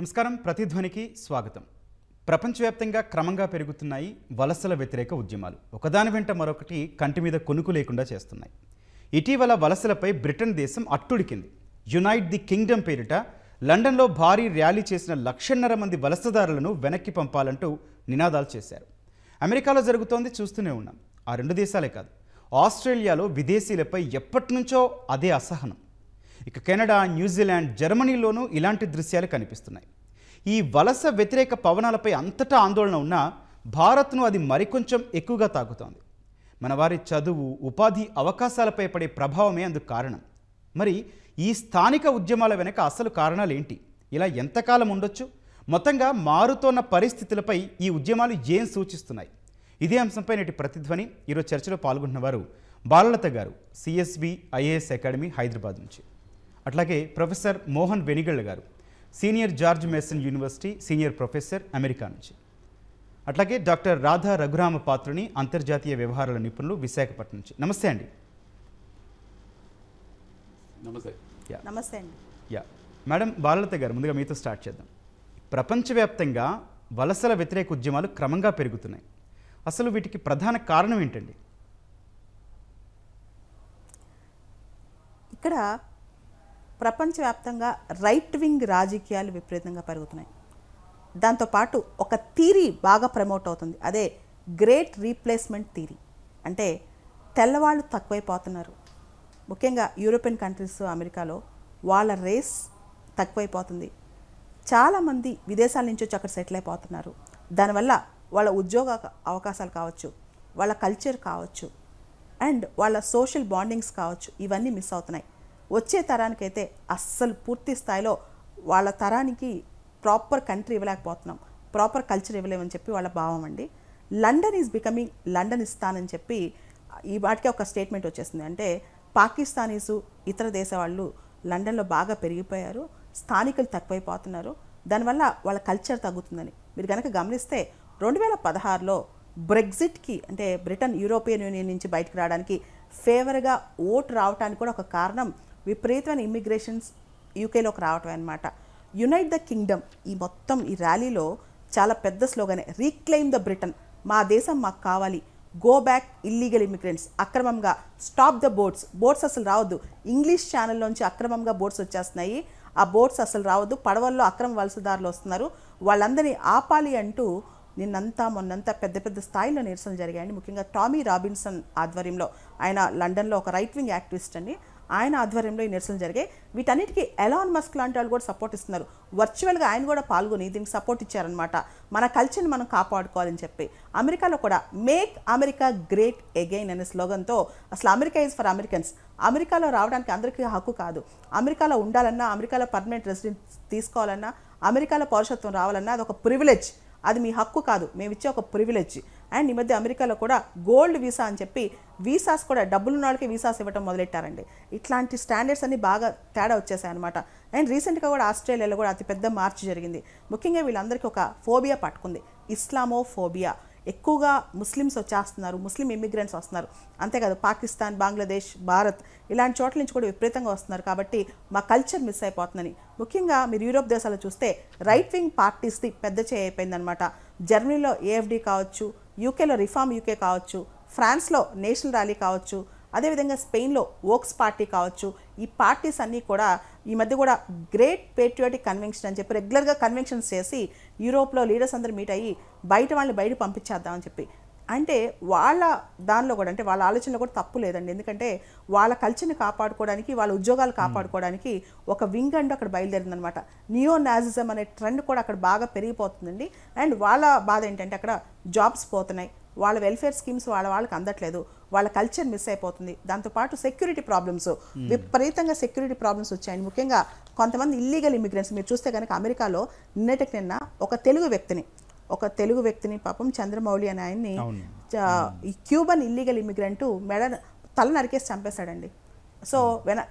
నమస్కారం ప్రతిధ్వనికి స్వాగతం. ప్రపంచవ్యాప్తంగా క్రమంగా పెరుగుతున్నాయి వలసల వ్యతిరేక ఉద్యమాలు. ఒకదాని వెంట మరొకటి కంటి మీద కొనుకు లేకుండా చేస్తున్నాయి. ఇటీవల వలసలపై బ్రిటన్ దేశం అట్టుడికింది. యునైట్ ది కింగ్డమ్ పేరిట లండన్లో భారీ ర్యాలీ చేసిన 1,50,000 మంది వలసదారులను వెనక్కి పంపాలంటూ నినాదాలు చేశారు. అమెరికాలో జరుగుతోంది చూస్తూనే ఉన్నాం. ఆ రెండు దేశాలే కాదు, ఆస్ట్రేలియాలో విదేశీయులపై ఎప్పటినుంచో అదే అసహనం. ఇక కెనడా, న్యూజిలాండ్, జర్మనీలోనూ ఇలాంటి దృశ్యాలు కనిపిస్తున్నాయి. ఈ వలస వ్యతిరేక పవనాలపై అంతటా ఆందోళన ఉన్నా భారత్ను అది మరికొంచెం ఎక్కువగా తాకుతోంది. మన వారి చదువు, ఉపాధి అవకాశాలపై పడే ప్రభావమే అందుకు కారణం. మరి ఈ స్థానిక ఉద్యమాల వెనక అసలు కారణాలు ఏంటి? ఇలా ఎంతకాలం ఉండొచ్చు? మొత్తంగా మారుతోన్న పరిస్థితులపై ఈ ఉద్యమాలు ఏం సూచిస్తున్నాయి? ఇదే అంశంపై నేటి ప్రతిధ్వని ఈరోజు చర్చలో పాల్గొంటున్న వారు బాలలత గారు, సిఎస్బి ఐఏఎస్ అకాడమీ హైదరాబాద్ నుంచి. అట్లాగే ప్రొఫెసర్ మోహన్ వెనిగళ్ళ గారు, senior George mason university senior professor, America నుంచి. అట్లాగే డాక్టర్ రాధా రఘురామ పాత్రుని, అంతర్జాతీయ వ్యవహారాల నిపుణులు, విశాఖపట్నం నుంచి. నమస్తే అండి. నమస్తే అండి. మేడం బాలలత గారు, ముందుగా మీతో స్టార్ట్ చేద్దాం. ప్రపంచవ్యాప్తంగా వలసల వ్యతిరేక ఉద్యమాలు క్రమంగా పెరుగుతున్నాయి. అసలు వీటికి ప్రధాన కారణం ఏంటండి? ఇక్కడ ప్రపంచవ్యాప్తంగా రైట్ వింగ్ రాజకీయాలు విపరీతంగా పెరుగుతున్నాయి. దాంతోపాటు ఒక థీరీ బాగా ప్రమోట్ అవుతుంది, అదే గ్రేట్ రీప్లేస్మెంట్ థీరీ. అంటే తెల్లవాళ్ళు తక్కువైపోతున్నారు. ముఖ్యంగా యూరోపియన్ కంట్రీస్, అమెరికాలో వాళ్ళ రేస్ తక్కువైపోతుంది. చాలామంది విదేశాల నుంచి వచ్చి అక్కడ సెటిల్ అయిపోతున్నారు. దానివల్ల వాళ్ళ ఉద్యోగ అవకాశాలు కావచ్చు, వాళ్ళ కల్చర్ కావచ్చు, అండ్ వాళ్ళ సోషల్ బాండింగ్స్ కావచ్చు, ఇవన్నీ మిస్ అవుతున్నాయి. వచ్చే తరానికైతే అస్సలు పూర్తి స్థాయిలో వాళ్ళ తరానికి ప్రాపర్ కంట్రీ ఇవ్వలేకపోతున్నాం, ప్రాపర్ కల్చర్ ఇవ్వలేమని చెప్పి వాళ్ళ భావం అండి. లండన్ ఈజ్ బికమింగ్ లండనిస్తాన్ అని చెప్పి ఈ వాటికే ఒక స్టేట్మెంట్ వచ్చేసింది. అంటే పాకిస్తానీసు, ఇతర దేశ వాళ్ళు లండన్లో బాగా పెరిగిపోయారు, స్థానికులు తక్కువైపోతున్నారు, దానివల్ల వాళ్ళ కల్చర్ తగ్గుతుందని. మీరు కనుక గమనిస్తే 2016లో బ్రెగ్జిట్కి, అంటే బ్రిటన్ యూరోపియన్ యూనియన్ నుంచి బయటకు రావడానికి ఫేవర్గా ఓటు రావడానికి కూడా ఒక కారణం విపరీతమైన ఇమ్మిగ్రేషన్స్ యూకేలోకి రావటం అనమాట. యునైట్ ద కింగ్డమ్, ఈ మొత్తం ఈ ర్యాలీలో చాలా పెద్ద స్లోగనే రీక్లెయిమ్ ద బ్రిటన్, మా దేశం మాకు కావాలి, గో బ్యాక్ ఇల్లీగల్ ఇమిగ్రెంట్స్, అక్రమంగా స్టాప్ ద బోట్స్ అసలు రావద్దు, ఇంగ్లీష్ ఛానల్లోంచి అక్రమంగా బోట్స్ వచ్చేస్తున్నాయి, ఆ బోట్స్ అసలు రావద్దు, పడవల్లో అక్రమ వలసదారులు వస్తున్నారు, వాళ్ళందరినీ ఆపాలి అంటూ నిన్నంతా మొన్నంతా పెద్ద పెద్ద స్థాయిలో నిరసనలు జరిగాయండి. ముఖ్యంగా టామీ రాబిన్సన్ ఆధ్వర్యంలో, ఆయన లండన్లో ఒక రైట్ వింగ్ యాక్టివిస్ట్ అండి, ఆయన ఆధ్వర్యంలో ఈ నిరసనలు జరిగాయి. వీటన్నిటికీ ఎలాన్ మస్క్ లాంటి వాళ్ళు కూడా సపోర్ట్ ఇస్తున్నారు. వర్చువల్గా ఆయన కూడా పాల్గొని దీనికి సపోర్ట్ ఇచ్చారనమాట. మన కల్చర్ని మనం కాపాడుకోవాలని చెప్పి. అమెరికాలో కూడా మేక్ అమెరికా గ్రేట్ అగైన్ అనే స్లోగన్తో, అసలు అమెరికా ఈజ్ ఫర్ అమెరికన్స్, అమెరికాలో రావడానికి అందరికీ హక్కు కాదు, అమెరికాలో ఉండాలన్నా, అమెరికాలో పర్మనెంట్ రెసిడెన్స్ తీసుకోవాలన్నా, అమెరికాలో పౌరసత్వం రావాలన్నా అది ఒక ప్రివిలేజ్, అది మీ హక్కు కాదు, మేము ఇచ్చే ఒక ప్రివిలేజ్. అండ్ ఈ మధ్య అమెరికాలో కూడా గోల్డ్ వీసా అని చెప్పి వీసాస్ కూడా డబ్బులున్న వాళ్ళకి వీసాస్ ఇవ్వడం మొదలెట్టారండి. ఇట్లాంటి స్టాండర్డ్స్ అన్ని బాగా తేడా వచ్చేసాయి అనమాట. అండ్ రీసెంట్గా కూడా ఆస్ట్రేలియాలో కూడా అతిపెద్ద మార్చి జరిగింది. ముఖ్యంగా వీళ్ళందరికీ ఒక ఫోబియా పట్టుకుంది, ఇస్లామోఫోబియా. ఎక్కువగా ముస్లిమ్స్ వచ్చేస్తున్నారు, ముస్లిం ఇమిగ్రెంట్స్ వస్తున్నారు. అంతేకాదు పాకిస్తాన్, బంగ్లాదేశ్, భారత్ ఇలాంటి చోట్ల నుంచి కూడా విపరీతంగా వస్తున్నారు. కాబట్టి మా కల్చర్ మిస్ అయిపోతుందని. ముఖ్యంగా మీరు యూరోప్ దేశాలు చూస్తే రైట్ వింగ్ పార్టీస్ది పెద్ద చేయి అయిపోయిందనమాట. జర్మనీలో ఏఎఫ్డి కావచ్చు, యూకేలో రిఫార్మ్ యూకే కావచ్చు, ఫ్రాన్స్లో నేషనల్ ర్యాలీ కావచ్చు, అదేవిధంగా స్పెయిన్లో వోక్స్ పార్టీ కావచ్చు. ఈ పార్టీస్ అన్నీ కూడా ఈ మధ్య కూడా గ్రేట్ పేట్రియాటిక్ కన్వెన్షన్ అని చెప్పి రెగ్యులర్గా కన్వెన్షన్స్ చేసి యూరోప్లో లీడర్స్ అందరూ మీట్ అయ్యి వాళ్ళని బయట పంపించేద్దామని చెప్పి. అంటే వాళ్ళ దానిలో కూడా, అంటే వాళ్ళ ఆలోచనలో కూడా తప్పు లేదండి. ఎందుకంటే వాళ్ళ కల్చర్ని కాపాడుకోవడానికి, వాళ్ళ ఉద్యోగాలు కాపాడుకోవడానికి ఒక వింగ్ అండ్ అక్కడ బయలుదేరిందనమాట. నియో నాజిజం అనే ట్రెండ్ కూడా అక్కడ బాగా పెరిగిపోతుందండి. అండ్ వాళ్ళ బాధ ఏంటంటే అక్కడ జాబ్స్ పోతున్నాయి, వాళ్ళ వెల్ఫేర్ స్కీమ్స్ వాళ్ళకి అందట్లేదు, వాళ్ళ కల్చర్ మిస్ అయిపోతుంది. దాంతోపాటు సెక్యూరిటీ ప్రాబ్లమ్స్, విపరీతంగా సెక్యూరిటీ ప్రాబ్లమ్స్ వచ్చాయండి. ముఖ్యంగా కొంతమంది ఇల్లీగల్ ఇమిగ్రెంట్స్ మీరు చూస్తే కనుక అమెరికాలో నిన్న ఒక తెలుగు వ్యక్తిని పాపం చంద్రమౌళి అనే ఆయన్ని ఈ క్యూబన్ ఇల్లీగల్ ఇమిగ్రెంట్ తల నరికేసి చంపేశాడండి. సో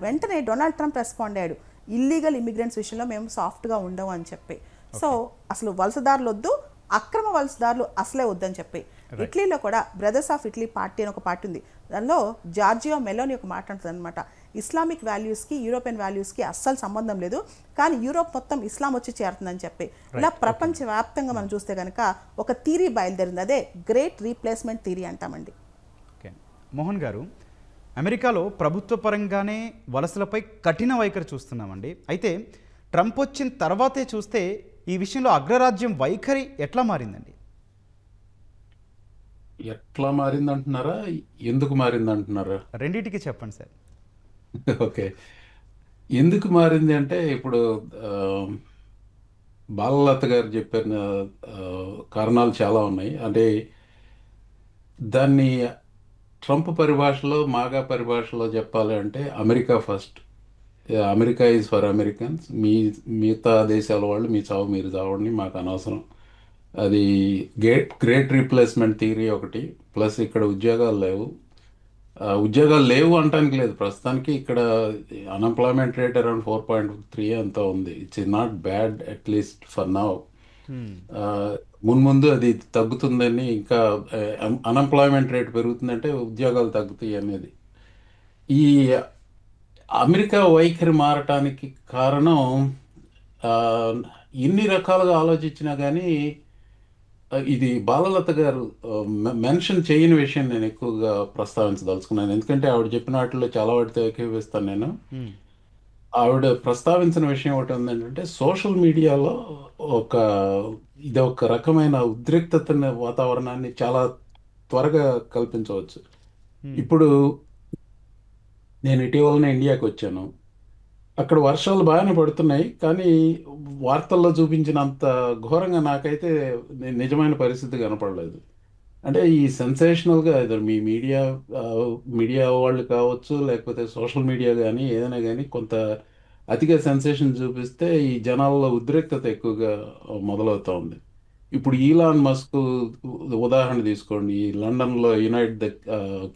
వెంటనే డొనాల్డ్ ట్రంప్ రెస్పాండ్ అయ్యాడు, ఇల్లీగల్ ఇమిగ్రెంట్స్ విషయంలో మేము సాఫ్ట్గా ఉండవు అని చెప్పి. సో అసలు వలసదారులు వద్దు, అక్రమ వలసదారులు అసలే వద్దని చెప్పి. ఇటలీలో కూడా బ్రదర్స్ ఆఫ్ ఇటలీ పార్టీ అని ఒక పార్టీ ఉంది. దానిలో జార్జియో మెలోని ఒక మాట్లాడుతుంది అనమాట. ఇస్లామిక్ వాల్యూస్కి యూరోపియన్ వాల్యూస్కి అస్సలు సంబంధం లేదు, కానీ యూరోప్ మొత్తం ఇస్లాం వచ్చి చేరుతుందని చెప్పి. ఇలా ప్రపంచవ్యాప్తంగా మనం చూస్తే కనుక ఒక థీరీ బయలుదేరింది, అదే గ్రేట్ రీప్లేస్మెంట్ థీరీ అంటామండి. ఓకే, మోహన్ గారు, అమెరికాలో ప్రభుత్వ పరంగానే వలసలపై కఠిన వైఖరి చూస్తున్నామండి. అయితే ట్రంప్ వచ్చిన తర్వాతే చూస్తే ఈ విషయంలో అగ్రరాజ్యం వైఖరి ఎట్లా మారిందండి? ఎట్లా మారిందంటున్నారా, ఎందుకు మారిందంటున్నారా? రెండింటికి చెప్పండి సార్. ఓకే, ఎందుకు మారింది అంటే ఇప్పుడు బాలలత గారు చెప్పిన కారణాలు చాలా ఉన్నాయి. అంటే దాన్ని ట్రంప్ పరిభాషలో, మాగా పరిభాషలో చెప్పాలి అంటే America first, America is for Americans, మిగతా దేశాల వాళ్ళు మీ చావు మీరు చావండి, మాకు అనవసరం. అది గ్రేట్ రీప్లేస్మెంట్ థియరీ ఒకటి. ప్లస్ ఇక్కడ ఉద్యోగాలు లేవు అంటానికి లేదు. ప్రస్తుతానికి ఇక్కడ అన్ఎంప్లాయ్మెంట్ రేట్ అరౌండ్ 4.3 అంతా ఉంది. It's not bad, at least for now. మున్ముందు అది తగ్గుతుందని, ఇంకా అన్ఎంప్లాయ్మెంట్ రేట్ పెరుగుతుందంటే ఉద్యోగాలు తగ్గుతాయి అనేది. ఈ అమెరికా వైఖరి మారటానికి కారణం ఎన్ని రకాలుగా ఆలోచించినా కానీ ఇది బాలలత గారు మెన్షన్ చేయని విషయం నేను ఎక్కువగా ప్రస్తావించదలుచుకున్నాను. ఎందుకంటే ఆవిడ చెప్పిన వాటిలో చాలా వాటితో ఏకీభవిస్తాను నేను. ఆవిడ ప్రస్తావించిన విషయం ఒకటి ఉందంటే, సోషల్ మీడియాలో ఇది ఒక రకమైన ఉద్రిక్తత వాతావరణాన్ని చాలా త్వరగా కల్పించవచ్చు. ఇప్పుడు నేను ఇటీవలనే ఇండియాకి వచ్చాను. అక్కడ వర్షాలు బాగానే పడుతున్నాయి, కానీ వార్తల్లో చూపించినంత ఘోరంగా నాకైతే నిజమైన పరిస్థితి కనపడలేదు. అంటే ఈ సెన్సేషనల్గా మీ మీడియా వాళ్ళు కావచ్చు, లేకపోతే సోషల్ మీడియా కానీ ఏదైనా కానీ కొంత అతిగా సెన్సేషన్ చూపిస్తే ఈ జనాల్లో ఉద్రిక్తత ఎక్కువగా మొదలవుతూ ఉంది. ఇప్పుడు ఈలాన్ మస్క్ ఉదాహరణ తీసుకోండి. ఈ లండన్లో యునైటెడ్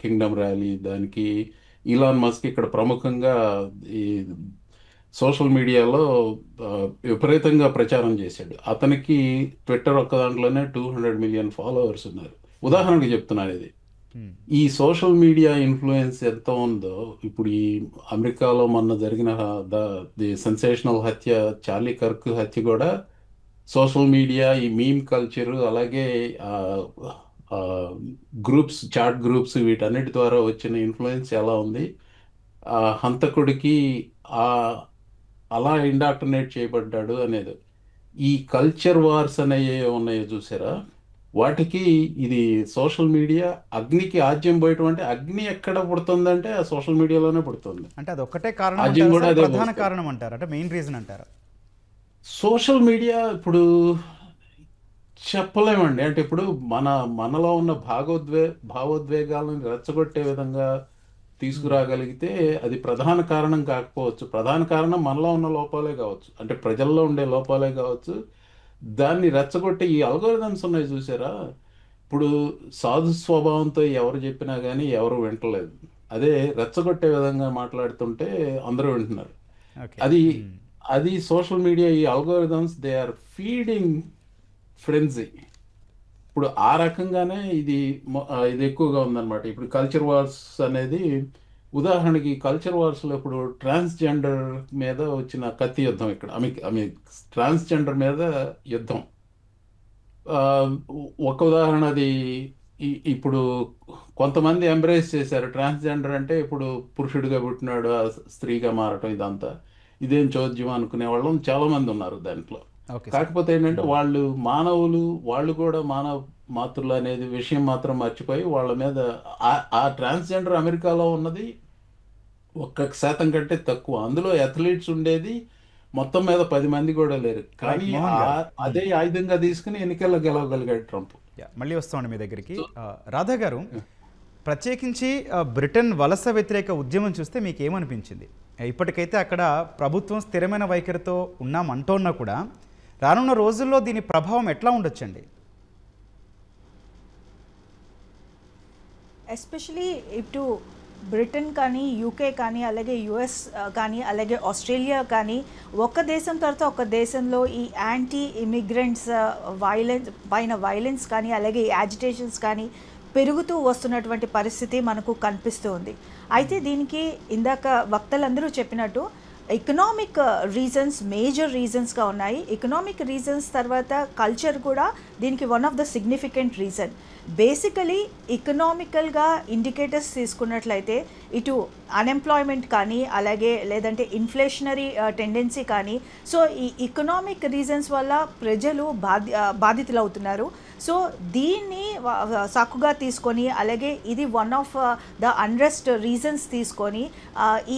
కింగ్డమ్ ర్యాలీ, దానికి ఈలాన్ మస్క్ ఇక్కడ ప్రముఖంగా ఈ సోషల్ మీడియాలో విపరీతంగా ప్రచారం చేశాడు. అతనికి ట్విట్టర్ ఒక్క దాంట్లోనే 200 మిలియన్ ఫాలోవర్స్ ఉన్నారు. ఉదాహరణకు చెప్తున్నాను ఇది. ఈ సోషల్ మీడియా ఇన్ఫ్లుయెన్స్ ఎంత ఉందో, ఇప్పుడు ఈ అమెరికాలో మొన్న జరిగిన ది సెన్సేషనల్ హత్య, చార్లీ కర్క్ హత్య కూడా సోషల్ మీడియా, ఈ మీమ్ కల్చరు, అలాగే గ్రూప్స్, చాట్ గ్రూప్స్, వీటన్నిటి ద్వారా వచ్చిన ఇన్ఫ్లుయెన్స్ ఎలా ఉంది. హంతకుడికి అలా ఇండాక్ట్రినేట్ చేయబడ్డాడు అనేది. ఈ కల్చర్ వార్స్ అనేవి ఉన్నాయో చూసారా, వాటికి ఇది సోషల్ మీడియా అగ్నికి ఆజ్యం పోయటం. అంటే అగ్ని ఎక్కడ పుడుతుందంటే ఆ సోషల్ మీడియాలోనే పుడుతుంది. అంటే అది ఒక్కటే కారణం, ఆజ్యం కూడా అదే ప్రధాన కారణం అంటారు, అంటే మెయిన్ రీజన్ అంటారు. సోషల్ మీడియా ఇప్పుడు చెప్పలేమండి. అంటే ఇప్పుడు మనలో ఉన్న భావోద్వేగాలను రెచ్చగొట్టే విధంగా తీసుకురాగలిగితే అది ప్రధాన కారణం కాకపోవచ్చు. ప్రధాన కారణం మనలో ఉన్న లోపాలే కావచ్చు, అంటే ప్రజల్లో ఉండే లోపాలే కావచ్చు. దాన్ని రెచ్చగొట్టే ఈ అల్గోరిథమ్స్ ఉన్నాయి చూసారా, ఇప్పుడు సాధు స్వభావంతో ఎవరు చెప్పినా కానీ ఎవరు వింటలేదు. అదే రెచ్చగొట్టే విధంగా మాట్లాడుతుంటే అందరూ వింటున్నారు. అది సోషల్ మీడియా, ఈ algorithms, they are feeding frenzy. ఇప్పుడు ఆ రకంగానే ఇది ఎక్కువగా ఉందన్నమాట. ఇప్పుడు కల్చర్ వార్స్ అనేది, ఉదాహరణకి కల్చర్ వార్స్లో ఇప్పుడు ట్రాన్స్జెండర్ మీద వచ్చిన కత్తి యుద్ధం, ఇక్కడ ట్రాన్స్జెండర్ మీద యుద్ధం ఒక ఉదాహరణ. అది ఇప్పుడు కొంతమంది ఎంబ్రేస్ చేశారు. ట్రాన్స్జెండర్ అంటే ఇప్పుడు పురుషుడిగా పుట్టినాడు, స్త్రీగా మారటం, ఇదేం చోద్యం అనుకునే వాళ్ళం చాలామంది ఉన్నారు దాంట్లో. కాకపోతే ఏంటంటే వాళ్ళు మానవులు, వాళ్ళు కూడా మానవ మాతృలు అనేది విషయం మాత్రం మర్చిపోయి వాళ్ళ మీద ఆ ట్రాన్స్జెండర్ అమెరికాలో ఉన్నది 1% కంటే తక్కువ. అందులో అథ్లీట్స్ ఉండేది మొత్తం మీద 10 మంది కూడా లేరు. కానీ అదే ఆయుధంగా తీసుకుని ఎన్నికల్లో గెలవగలిగాడు ట్రంప్. మళ్ళీ వస్తామండి మీ దగ్గరికి. రాధా గారు, ప్రత్యేకించి బ్రిటన్ వలస వ్యతిరేక ఉద్యమం చూస్తే మీకు ఏమనిపించింది? ఇప్పటికైతే అక్కడ ప్రభుత్వం స్థిరమైన వైఖరితో ఉన్నామంటున్నా కూడా రానున్న రోజుల్లో దీని ప్రభావం ఎట్లా ఉండొచ్చండి? ఎస్పెషలీ ఇటు బ్రిటన్ కానీ, యూకే కానీ, అలాగే యుఎస్ కానీ, అలాగే ఆస్ట్రేలియా కానీ, ఒక దేశం తర్వాత ఒక దేశంలో ఈ యాంటీ ఇమిగ్రెంట్స్ వైలెన్స్ కానీ, అలాగే యాజిటేషన్స్ కానీ పెరుగుతూ వస్తున్నటువంటి పరిస్థితి మనకు కనిపిస్తూ ఉంది. అయితే దీనికి ఇందాక వక్తలందరూ చెప్పినట్టు ఎకనామిక్ రీజన్స్ మేజర్ రీజన్స్గా ఉన్నాయి. ఎకనామిక్ రీజన్స్ తర్వాత కల్చర్ కూడా దీనికి one of the significant reason. Basically ఎకనామికల్గా ఇండికేటర్స్ తీసుకున్నట్లయితే ఇటు అన్ఎంప్లాయ్మెంట్ కానీ, అలాగే లేదంటే ఇన్ఫ్లేషనరీ టెండెన్సీ కానీ, సో ఈ ఎకనామిక్ రీజన్స్ వల్ల ప్రజలు బాధితులవుతున్నారు. సో దీన్ని సాకుగా తీసుకొని, అలాగే ఇది one of the unrest reasons తీసుకొని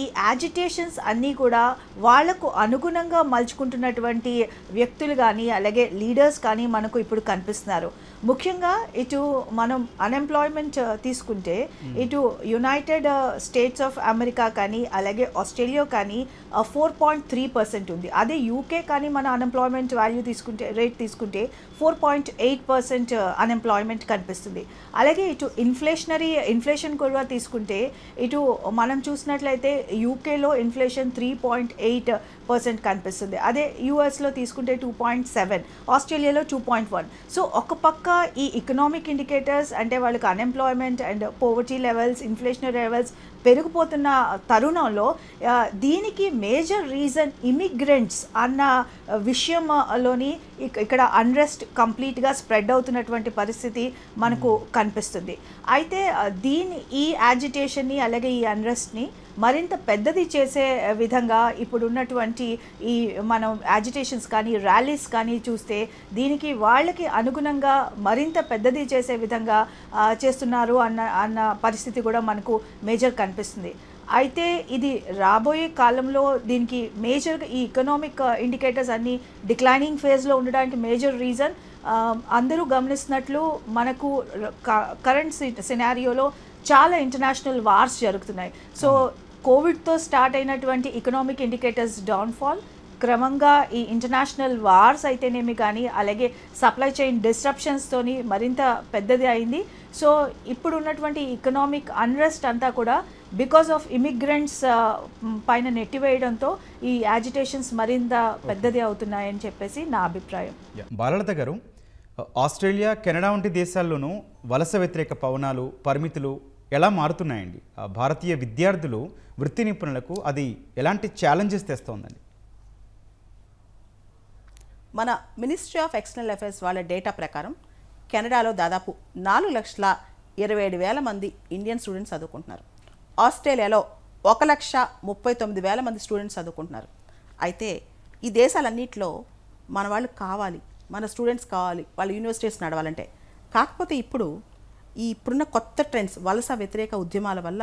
ఈ యాజిటేషన్స్ అన్నీ కూడా వాళ్లకు అనుగుణంగా మలుచుకుంటున్నటువంటి వ్యక్తులు కానీ, అలాగే లీడర్స్ కానీ మనకు ఇప్పుడు కనిపిస్తున్నారు. ముఖ్యంగా ఇటు మనం అన్ఎంప్లాయ్మెంట్ తీసుకుంటే ఇటు యునైటెడ్ స్టేట్స్ ఆఫ్ అమెరికా కానీ, అలాగే ఆస్ట్రేలియా కానీ 4.3% ఉంది. అదే యూకే కానీ మన అన్ఎంప్లాయ్మెంట్ వాల్యూ తీసుకుంటే రేట్ తీసుకుంటే 4.8% అన్ఎంప్లాయ్మెంట్ కనిపిస్తుంది. అలాగే ఇటు ఇన్ఫ్లేషన్ కూడా తీసుకుంటే ఇటు మనం చూసినట్లయితే యూకేలో ఇన్ఫ్లేషన్ 3.8% కనిపిస్తుంది. అదే యూఎస్లో తీసుకుంటే 2.7, ఆస్ట్రేలియాలో 2.1. సో ఒక పక్క ఈ ఎకనామిక్ ఇండికేటర్స్ అంటే వాళ్ళకి unemployment and poverty levels, inflationary levels పెరిగిపోతున్న తరుణంలో దీనికి మేజర్ రీజన్ ఇమిగ్రెంట్స్ అన్న విషయంలోని ఇక్కడ అన్రెస్ట్ కంప్లీట్గా స్ప్రెడ్ అవుతున్నటువంటి పరిస్థితి మనకు కనిపిస్తుంది. అయితే ఈ యాజిటేషన్ని అలాగే ఈ అన్రెస్ట్ని మరింత పెద్దది చేసే విధంగా ఇప్పుడున్నటువంటి ఈ మనం యాజిటేషన్స్ కానీ, ర్యాలీస్ కానీ చూస్తే దీనికి వాళ్ళకి అనుగుణంగా మరింత పెద్దది చేసే విధంగా చేస్తున్నారు అన్న పరిస్థితి కూడా మనకు మేజర్ కనిపిస్తుంది. అయితే ఇది రాబోయే కాలంలో దీనికి మేజర్గా ఈ ఎకనామిక్ ఇండికేటర్స్ అన్నీ డిక్లైనింగ్ ఫేజ్లో ఉండడానికి మేజర్ రీజన్ అందరూ గమనిస్తున్నట్లు మనకు కరెంట్ సినారియోలో చాలా ఇంటర్నేషనల్ వార్స్ జరుగుతున్నాయి. సో కోవిడ్తో స్టార్ట్ అయినటువంటి ఎకనామిక్ ఇండికేటర్స్ డౌన్ఫాల్ క్రమంగా ఈ ఇంటర్నేషనల్ వార్స్ అయితేనేమి కానీ, అలాగే సప్లై చైన్ డిస్ట్రప్షన్స్తోని మరింత పెద్దది అయింది. సో ఇప్పుడు ఉన్నటువంటి ఎకనామిక్ అన్రెస్ట్ అంతా కూడా బికాస్ ఆఫ్ ఇమిగ్రెంట్స్ పైన నెట్టివేయడంతో ఈ యాజిటేషన్స్ మరింత పెద్దది అవుతున్నాయని చెప్పేసి నా అభిప్రాయం. బాలలత గారు, ఆస్ట్రేలియా, కెనడా వంటి దేశాల్లోనూ వలస వ్యతిరేక పవనాలు, పరిమితులు ఎలా మారుతున్నాయండి? భారతీయ విద్యార్థులు, వృత్తి నిపుణులకు అది ఎలాంటి ఛాలెంజెస్ తెస్తోందండి? మన మినిస్ట్రీ ఆఫ్ ఎక్స్టర్నల్ అఫైర్స్ వాళ్ళ డేటా ప్రకారం కెనడాలో దాదాపు 4,27,000 మంది ఇండియన్ స్టూడెంట్స్ చదువుకుంటున్నారు. ఆస్ట్రేలియాలో 1,39,000 మంది స్టూడెంట్స్ చదువుకుంటున్నారు. అయితే ఈ దేశాలన్నింటిలో మన వాళ్ళు కావాలి, మన స్టూడెంట్స్ కావాలి, వాళ్ళ యూనివర్సిటీస్ నడవాలంటే. కాకపోతే ఇప్పుడున్న కొత్త ట్రెండ్స్, వలస వ్యతిరేక ఉద్యమాల వల్ల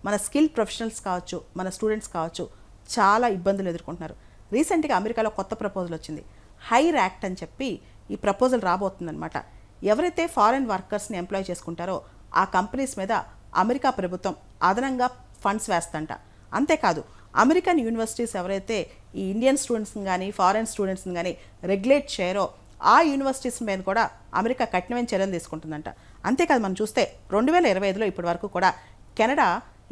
మన స్కిల్ ప్రొఫెషనల్స్ కావచ్చు, మన స్టూడెంట్స్ కావచ్చు, చాలా ఇబ్బందులు ఎదుర్కొంటున్నారు. రీసెంట్గా అమెరికాలో కొత్త ప్రపోజల్ వచ్చింది, హైర్ యాక్ట్ అని చెప్పి ఈ ప్రపోజల్ రాబోతుందన్నమాట. ఎవరైతే ఫారెన్ వర్కర్స్ని ఎంప్లాయ్ చేసుకుంటారో ఆ కంపెనీస్ మీద అమెరికా ప్రభుత్వం అదనంగా ఫండ్స్ వేస్తంట. అంతేకాదు అమెరికన్ యూనివర్సిటీస్ ఎవరైతే ఈ ఇండియన్ స్టూడెంట్స్ని కానీ, ఫారెన్ స్టూడెంట్స్ని కానీ రెగ్యులేట్ చేయరో ఆ యూనివర్సిటీస్ మీద కూడా అమెరికా కఠినమైన చర్యలు తీసుకుంటుందంట. అంతేకాదు మనం చూస్తే 2025లో ఇప్పటి వరకు కూడా కెనడా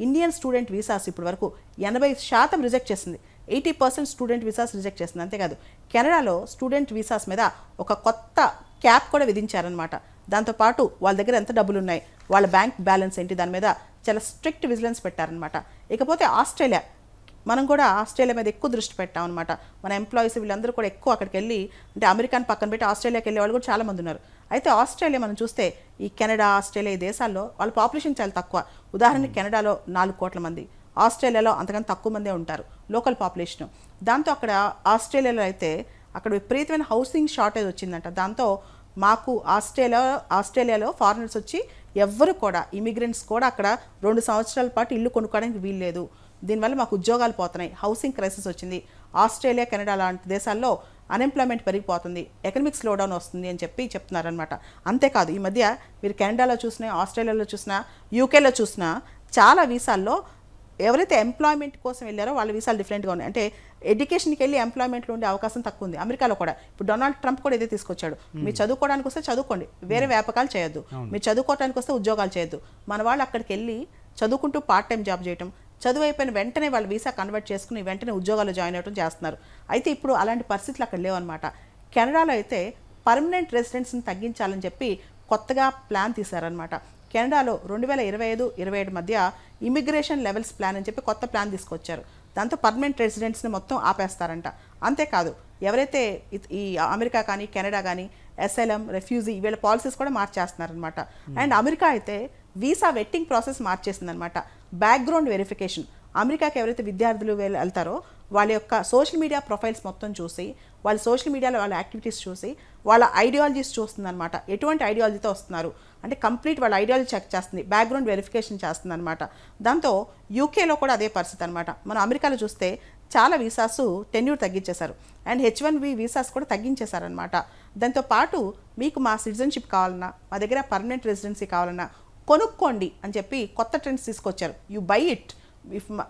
ఇండియన్ స్టూడెంట్ వీసాస్ ఇప్పటి వరకు 80% రిజెక్ట్ చేసింది. 80% స్టూడెంట్ వీసాస్ రిజెక్ట్ చేసింది. అంతేకాదు కెనడాలో స్టూడెంట్ వీసాస్ మీద ఒక కొత్త క్యాప్ కూడా విధించారనమాట. దాంతోపాటు వాళ్ళ దగ్గర ఎంత డబ్బులు ఉన్నాయి, వాళ్ళ బ్యాంక్ బ్యాలెన్స్ ఏంటి, దాని మీద చాలా స్ట్రిక్ట్ విజిలెన్స్ పెట్టారనమాట. ఇకపోతే ఆస్ట్రేలియా, మనం కూడా ఆస్ట్రేలియా మీద ఎక్కువ దృష్టి పెట్టామన్నమాట. మన ఎంప్లాయీస్ వీళ్ళందరూ కూడా ఎక్కువ అక్కడికి వెళ్ళి, అంటే అమెరికాని పక్కన పెట్టి ఆస్ట్రేలియాకి వెళ్ళే వాళ్ళు కూడా చాలామంది ఉన్నారు. అయితే ఆస్ట్రేలియా మనం చూస్తే ఈ కెనడా, ఆస్ట్రేలియా ఈ దేశాల్లో వాళ్ళ పాపులేషన్ చాలా తక్కువ. ఉదాహరణకి కెనడాలో 4 కోట్ల మంది, ఆస్ట్రేలియాలో అంతకన్నా తక్కువ మందే ఉంటారు లోకల్ పాపులేషన్. దాంతో అక్కడ ఆస్ట్రేలియాలో అయితే అక్కడ విపరీతమైన హౌసింగ్ షార్టేజ్ వచ్చిందంట. దాంతో మాకు ఆస్ట్రేలియాలో ఫారినర్స్ వచ్చి ఎవ్వరు కూడా, ఇమిగ్రెంట్స్ కూడా అక్కడ 2 సంవత్సరాల పాటు ఇల్లు కొనుక్కోవడానికి వీల్లేదు, దీనివల్ల మాకు ఉద్యోగాలు పోతున్నాయి, హౌసింగ్ క్రైసిస్ వచ్చింది, ఆస్ట్రేలియా, కెనడా లాంటి దేశాల్లో అన్ఎంప్లాయ్మెంట్ పెరిగిపోతుంది, ఎకనమిక్ స్లోడౌన్ వస్తుంది అని చెప్తున్నారనమాట. అంతేకాదు ఈ మధ్య మీరు కెనడాలో చూసినా, ఆస్ట్రేలియాలో చూసినా, యూకేలో చూసినా చాలా వీసాల్లో ఎవరైతే ఎంప్లాయ్మెంట్ కోసం వెళ్ళారో వాళ్ళ వీసాలు డిఫరెంట్గా ఉన్నాయి. అంటే ఎడ్యుకేషన్కి వెళ్ళి ఎంప్లాయ్మెంట్లో ఉండే అవకాశం తక్కువ ఉంది. అమెరికాలో కూడా ఇప్పుడు డొనాల్డ్ ట్రంప్ కూడా ఇదే తీసుకొచ్చాడు, మీరు చదువుకోవడానికి వస్తే చదువుకోండి, వేరే వ్యాపకాలు చేయొద్దు, మీరు చదువుకోవడానికి వస్తే ఉద్యోగాలు చేయొద్దు. మన వాళ్ళు అక్కడికి వెళ్ళి చదువుకుంటూ పార్ట్ టైం జాబ్ చేయటం, చదువు అయిపోయిన వెంటనే వాళ్ళు వీసా కన్వర్ట్ చేసుకుని వెంటనే ఉద్యోగాలు జాయిన్ అవ్వడం చేస్తున్నారు. అయితే ఇప్పుడు అలాంటి పరిస్థితులు అక్కడ లేవన్నమాట. కెనడాలో అయితే పర్మనెంట్ రెసిడెన్స్ని తగ్గించాలని చెప్పి కొత్తగా ప్లాన్ తీశారనమాట. కెనడాలో 2025-27 మధ్య ఇమిగ్రేషన్ లెవెల్స్ ప్లాన్ అని చెప్పి కొత్త ప్లాన్ తీసుకొచ్చారు. దాంతో పర్మనెంట్ రెసిడెంట్స్ని మొత్తం ఆపేస్తారంట. అంతేకాదు ఎవరైతే ఈ అమెరికా కానీ కెనడా కానీ ఎస్ఎల్ఎం, రెఫ్యూజీ వీళ్ళ పాలసీస్ కూడా మార్చేస్తున్నారనమాట. అండ్ అమెరికా అయితే వీసా వెట్టింగ్ ప్రాసెస్ మార్చేసిందనమాట. బ్యాక్గ్రౌండ్ వెరిఫికేషన్, అమెరికాకి ఎవరైతే విద్యార్థులు వెళ్తారో వాళ్ళ యొక్క సోషల్ మీడియా ప్రొఫైల్స్ మొత్తం చూసి, వాళ్ళ సోషల్ మీడియాలో వాళ్ళ యాక్టివిటీస్ చూసి, వాళ్ళ ఐడియాలజీస్ చూస్తుందన్నమాట. ఎటువంటి ఐడియాలజీతో వస్తున్నారు అంటే కంప్లీట్ వాళ్ళ ఐడియాలజీ చెక్ చేస్తుంది, బ్యాక్గ్రౌండ్ వెరిఫికేషన్ చేస్తుంది అనమాట. దాంతో యూకేలో కూడా అదే పరిస్థితి అనమాట. మనం అమెరికాలో చూస్తే చాలా వీసాస్ టెన్యూర్ తగ్గించేశారు అండ్ H1B వీసాస్ కూడా తగ్గించేశారనమాట. దాంతో పాటు మీకు మా సిటిజన్షిప్ కావాలన్నా, మా దగ్గర పర్మనెంట్ రెసిడెన్సీ కావాలన్నా కొనుక్కోండి అని చెప్పి కొత్త ట్రెండ్స్ తీసుకొచ్చారు. యూ బై ఇట్,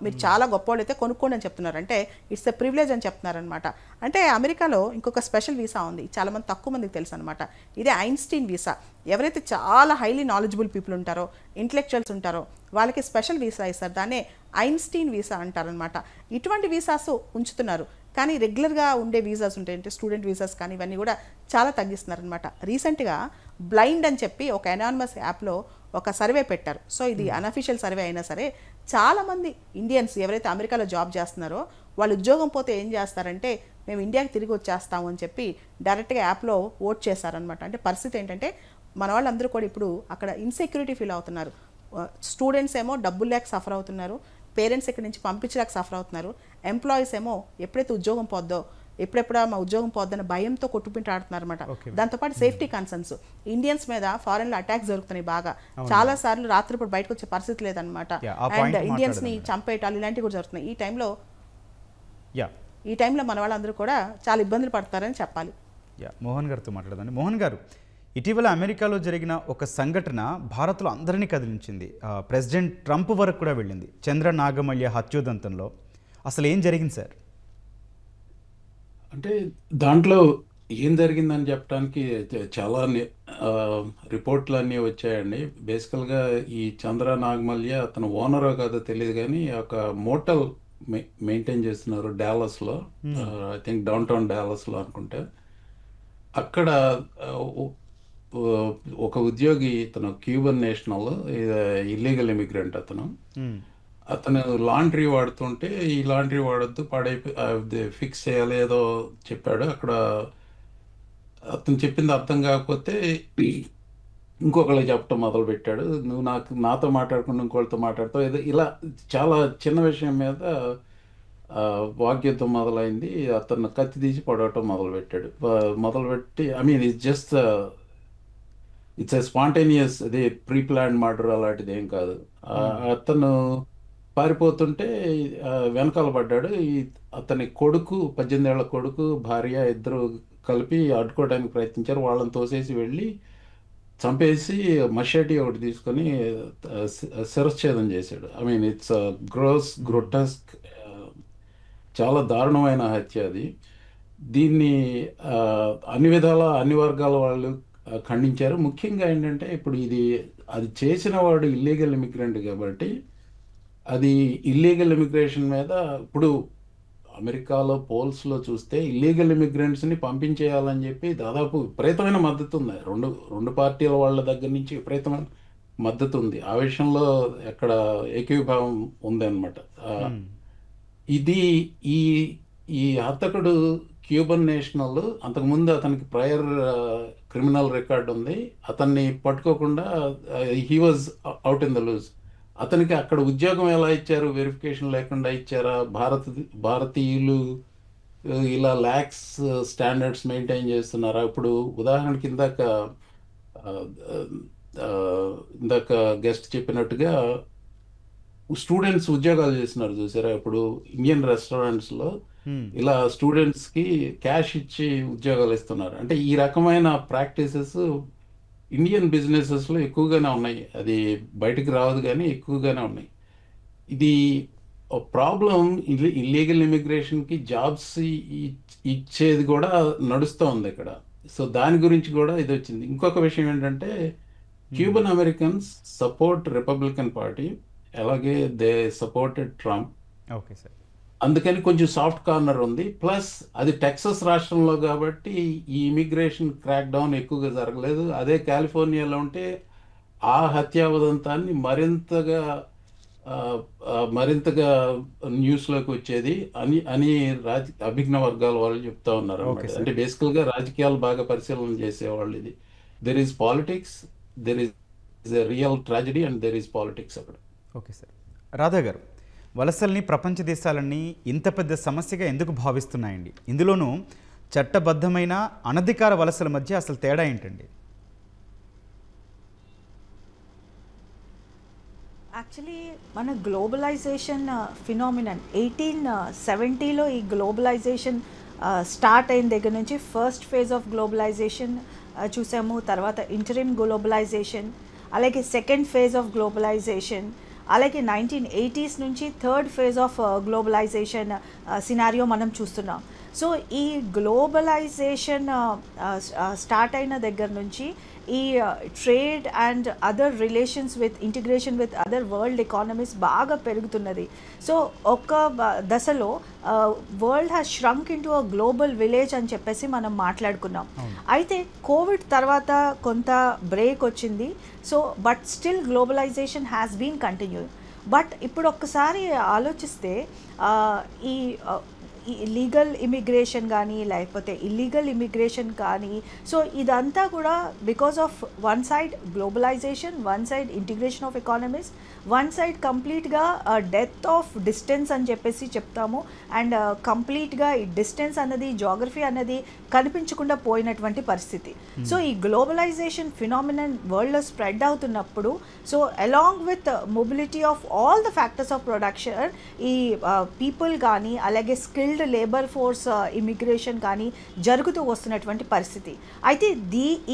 మీరు చాలా గొప్పవాళ్ళు అయితే కొనుక్కోండి అని చెప్తున్నారు. అంటే ఇట్స్ ఎ ప్రివిలేజ్ అని చెప్తున్నారనమాట. అంటే అమెరికాలో ఇంకొక స్పెషల్ వీసా ఉంది, చాలామంది తక్కువ మందికి తెలుసు అనమాట. ఇదే ఐన్స్టీన్ వీసా. ఎవరైతే చాలా హైలీ నాలెడ్జబుల్ పీపుల్ ఉంటారో, ఇంటలెక్చువల్స్ ఉంటారో వాళ్ళకి స్పెషల్ వీసా ఇస్తారు. దాన్నే ఐన్స్టీన్ వీసా అంటారనమాట. ఇటువంటి వీసాస్ ఉంచుతున్నారు. కానీ రెగ్యులర్గా ఉండే వీసాస్ ఉంటాయి, అంటే స్టూడెంట్ వీసాస్ కానీ ఇవన్నీ కూడా చాలా తగ్గిస్తున్నారనమాట. రీసెంట్గా బ్లైండ్ అని చెప్పి ఒక అనానిమస్ యాప్లో ఒక సర్వే పెట్టారు. సో ఇది అన్అఫీషియల్ సర్వే అయినా సరే చాలామంది ఇండియన్స్ ఎవరైతే అమెరికాలో జాబ్ చేస్తున్నారో వాళ్ళు ఉద్యోగం పోతే ఏం చేస్తారంటే మేము ఇండియాకి తిరిగి వచ్చేస్తాము అని చెప్పి డైరెక్ట్గా యాప్లో ఓట్ చేశారనమాట. అంటే పరిస్థితి ఏంటంటే మన వాళ్ళందరూ కూడా ఇప్పుడు అక్కడ ఇన్సెక్యూరిటీ ఫీల్ అవుతున్నారు. స్టూడెంట్స్ ఏమో డబ్బులు లేక సఫర్ అవుతున్నారు, పేరెంట్స్ ఇక్కడి నుంచి పంపించలేక సఫర్ అవుతున్నారు, ఎంప్లాయీస్ ఏమో ఎప్పుడైతే ఉద్యోగం పోద్దో ఎప్పుడెప్పుడా మా ఉద్యోగం పోద్దన్న భయంతో కొట్టుపింటాడుతున్నారు అనమాట. దాంతోపాటు సేఫ్టీ కన్సర్న్స్, ఇండియన్స్ మీద ఫారెన్లో అటాక్స్ జరుగుతున్నాయి బాగా. చాలా సార్లు రాత్రిపూట బయటకు వచ్చే పరిస్థితి లేదనమాట. అండ్ ఇండియన్స్ని చంపేయటాలు ఇలాంటివి కూడా జరుగుతున్నాయి. ఈ టైంలో మన వాళ్ళందరూ కూడా చాలా ఇబ్బందులు పడతారని చెప్పాలి. మోహన్ గారితో మాట్లాడదాం. మోహన్ గారు, ఇటీవల అమెరికాలో జరిగిన ఒక సంఘటన భారత్లో అందరినీ కదిలించింది. ప్రెసిడెంట్ ట్రంప్ వరకు కూడా వెళ్ళింది. చంద్ర నాగమల్య హత్యోదంతంలో అసలు ఏం జరిగింది సార్? అంటే దాంట్లో ఏం జరిగిందని చెప్పడానికి చాలా రిపోర్ట్లు అన్నీ వచ్చాయండి. బేసికల్గా ఈ చంద్ర నాగమల్య అతను ఓనరో కాదో తెలియదు కానీ ఒక మోటల్ మెయింటైన్ చేస్తున్నారు డాలస్లో, ఐ థింక్ డౌన్ టౌన్ డాలస్లో అనుకుంటే. అక్కడ ఒక ఉద్యోగి, ఇతను క్యూబన్ నేషనల్, ఇల్లీగల్ ఇమిగ్రెంట్ అతను లాండ్రీ వాడుతుంటే ఈ లాండ్రీ వాడొద్దు ఫిక్స్ చేయాలి ఏదో చెప్పాడు. అక్కడ అతను చెప్పింది అర్థం కాకపోతే ఇంకొకళ్ళకి చెప్పడం మొదలు పెట్టాడు. నువ్వు నాతో మాట్లాడకుండా ఇంకోళ్ళతో మాట్లాడతావు, ఏదో ఇలా చాలా చిన్న విషయం మీద వాగ్యుద్ధం మొదలైంది. అతను కత్తి తీసి పడవటం మొదలుపెట్టి I mean it's a spontaneous, అది ప్రీ ప్లాన్డ్ మర్డర్ అలాంటిది ఏం కాదు. అతను పారిపోతుంటే వెనకాల పడ్డాడు. అతని కొడుకు, 18 ఏళ్ల కొడుకు, భార్య ఇద్దరు కలిపి అడ్డుకోవడానికి ప్రయత్నించారు. వాళ్ళని తోసేసి వెళ్ళి చంపేసి మషేటి ఒకటి తీసుకొని శిరశ్ఛేదం చేశాడు. ఐ మీన్ ఇట్స్ గ్రోటెస్క్, చాలా దారుణమైన హత్య అది. దీన్ని అన్ని విధాల అన్ని వర్గాల వాళ్ళు ఖండించారు. ముఖ్యంగా ఏంటంటే ఇప్పుడు అది చేసిన వాడు ఇల్లీగల్ ఇమిగ్రెంట్ కాబట్టి అది ఇల్లీగల్ ఇమిగ్రేషన్ మీద ఇప్పుడు అమెరికాలో పోల్స్లో చూస్తే ఇల్లీగల్ ఇమిగ్రెంట్స్ని పంపించేయాలని చెప్పి దాదాపు విపరీతమైన మద్దతు ఉంది. రెండు పార్టీల వాళ్ళ దగ్గర నుంచి విపరీతమైన మద్దతు ఉంది. ఆ విషయంలో ఎక్కడ ఏకీభావం ఉందన్నమాట. ఈ హంతకుడు క్యూబన్ నేషనల్, అంతకుముందు అతనికి ప్రయర్ క్రిమినల్ రికార్డ్ ఉంది. అతన్ని పట్టుకోకుండా he was out in the loose. అతనికి అక్కడ ఉద్యోగం ఎలా ఇచ్చారు? వెరిఫికేషన్ లేకుండా ఇచ్చారా? భారతీయులు ఇలా ల్యాక్స్ స్టాండర్డ్స్ మెయింటైన్ చేస్తున్నారా? ఇప్పుడు ఉదాహరణకి ఇందాక గెస్ట్ చెప్పినట్టుగా స్టూడెంట్స్ ఉద్యోగాలు చేస్తున్నారు చూసారా? ఇప్పుడు ఇండియన్ రెస్టారెంట్స్లో ఇలా స్టూడెంట్స్కి క్యాష్ ఇచ్చి ఉద్యోగాలు ఇస్తున్నారు. అంటే ఈ రకమైన ప్రాక్టీసెస్ ఇండియన్ బిజినెసెస్లో ఎక్కువగానే ఉన్నాయి. అది బయటకు రావద్దు కానీ ఎక్కువగానే ఉన్నాయి. ఇది ప్రాబ్లం. ఇల్లీగల్ ఇమిగ్రేషన్కి జాబ్స్ ఇచ్చేది కూడా నడుస్తూ ఉంది ఇక్కడ. సో దాని గురించి కూడా ఇది వచ్చింది. ఇంకొక విషయం ఏంటంటే Cuban Americans support Republican party అలాగే they supported Trump. Okay sir. అందుకని కొంచెం సాఫ్ట్ కార్నర్ ఉంది. ప్లస్ అది టెక్సస్ రాష్ట్రంలో కాబట్టి ఈ ఇమిగ్రేషన్ క్రాక్ డౌన్ ఎక్కువగా జరగలేదు. అదే కాలిఫోర్నియాలో ఉంటే ఆ హత్యా ఉదంతాన్ని మరింతగా న్యూస్లోకి వచ్చేది అని అభిజ్ఞ వర్గాల వాళ్ళు చెప్తా ఉన్నారు ఓకే అన్నమాట. సార్. అంటే బేసికల్గా రాజకీయాలు బాగా పరిశీలన చేసేవాళ్ళు ఇది. There is politics, there is a real tragedy and there is politics అక్కడ. Okay sir. రాధా గారు, వలసల్ని ప్రపంచ దేశాలన్నీ ఇంత పెద్ద సమస్యగా ఎందుకు భావిస్తున్నాయండి? ఇందులోనూ చట్టబద్ధమైన అనధికార వలసల మధ్య అసలు తేడా ఏంటండి? యాక్చువల్లీ మన గ్లోబలైజేషన్ ఫినామినన్ 1870లో ఈ గ్లోబలైజేషన్ స్టార్ట్ అయిన దగ్గర నుంచి ఫస్ట్ ఫేజ్ ఆఫ్ గ్లోబలైజేషన్ చూసాము. తర్వాత ఇంటరిమ్ గ్లోబలైజేషన్, అలాగే సెకండ్ ఫేజ్ ఆఫ్ గ్లోబలైజేషన్, అలాగే 1980s నుంచి third phase of globalization scenario మనం చూస్తున్నాం. సో ఈ గ్లోబలైజేషన్ స్టార్ట్ అయిన దగ్గర నుంచి ఈ trade and other relations with integration with other world economies బాగా పెరుగుతున్నది. సో ఒక దశలో world has ష్రంక్ in to a global village అని చెప్పేసి మనం మాట్లాడుకున్నాం. అయితే కోవిడ్ తర్వాత కొంత బ్రేక్ వచ్చింది. So but still globalization has been continue. But ఇప్పుడు ఒక్కసారి ఆలోచిస్తే ఈ లీగల్ ఇమిగ్రేషన్ కానీ లేకపోతే ఇల్లీగల్ ఇమిగ్రేషన్ కానీ, సో ఇదంతా కూడా because of one side globalization, one side integration of economies, one side కంప్లీట్గా డెత్ ఆఫ్ డిస్టెన్స్ అని చెప్పేసి చెప్తాము. అండ్ కంప్లీట్గా ఈ డిస్టెన్స్ అన్నది, జాగ్రఫీ అన్నది కనిపించకుండా పోయినటువంటి పరిస్థితి. సో ఈ గ్లోబలైజేషన్ ఫినామినన్ వరల్డ్లో స్ప్రెడ్ అవుతున్నప్పుడు, so along with mobility of all the factors of production, ఈ పీపుల్ కానీ అలాగే స్కిల్డ్ లేబర్ ఫోర్స్ ఇమిగ్రేషన్ కానీ జరుగుతూ వస్తున్నటువంటి పరిస్థితి. అయితే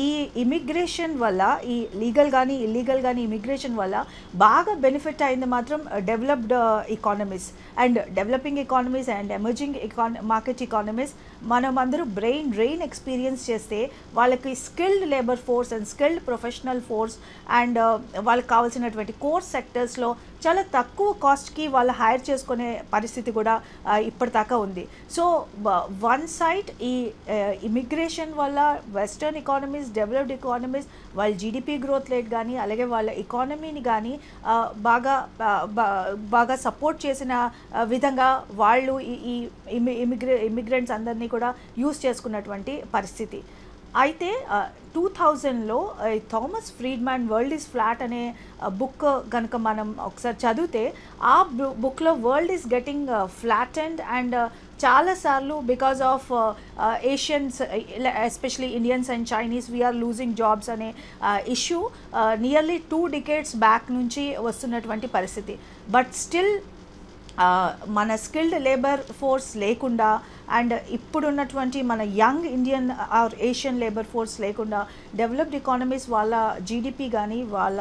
ఈ ఇమిగ్రేషన్ వల్ల, ఈ లీగల్ కానీ ఇల్లీగల్ కానీ ఇమిగ్రేషన్ వల్ల బాగా బెనిఫిట్ అయింది మాత్రం developed economies and developing economies and emerging market economies. మనం అందరూ బ్రెయిన్ డ్రెయిన్ ఎక్స్పీరియన్స్ చేస్తే వాళ్ళకి skilled labour force and skilled professional force and వాళ్ళకి కావాల్సినటువంటి కోర్స్ సెక్టర్స్లో చాలా తక్కువ కాస్ట్కి వాళ్ళు హైర్ చేసుకునే పరిస్థితి కూడా ఇప్పటిదాకా ఉంది. సో వన్ సైడ్ ఈ ఇమిగ్రేషన్ వల్ల వెస్టర్న్ ఎకానమీస్, డెవలప్డ్ ఎకానమీస్ వాళ్ళ జీడిపి గ్రోత్ రేట్ కానీ అలాగే వాళ్ళ ఎకానమీని కానీ బాగా సపోర్ట్ చేసిన విధంగా వాళ్ళు ఈ ఇమిగ్రెంట్స్ అందరినీ కూడా యూజ్ చేసుకున్నటువంటి పరిస్థితి. అయితే 2000లో Thomas Friedman world is flat అనే బుక్ కనుక మనం ఒకసారి చదివితే, ఆ బుక్లో world is getting flattened and చాలాసార్లు because of Asians, especially Indians and Chinese, we are losing jobs అనే ఇష్యూ నియర్లీ 2 decades బ్యాక్ నుంచి వస్తున్నటువంటి పరిస్థితి. బట్ స్టిల్ మన స్కిల్డ్ లేబర్ ఫోర్స్ లేకుండా అండ్ ఇప్పుడున్నటువంటి మన young Indian or Asian labour force లేకుండా డెవలప్డ్ ఎకానమీస్ వాళ్ళ జీడిపి కానీ వాళ్ళ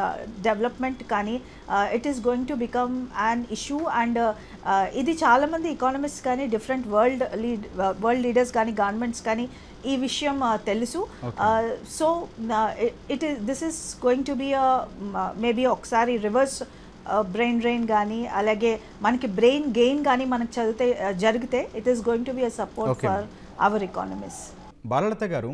డెవలప్మెంట్ కానీ it is going to become an issue. And ఇది చాలామంది ఎకానమిస్ట్ కానీ డిఫరెంట్ వరల్డ్ లీడర్స్ కానీ గవర్నమెంట్స్ కానీ ఈ విషయం తెలుసు. So this is going to be maybe ఒకసారి రివర్స్ బ్రెయిన్ డ్రెయిన్ కానీ అలాగే మనకి బ్రెయిన్ గెయిన్ కానీ మనకు జరిగితే it is going to be a support for hour economies. Balalatha గారు,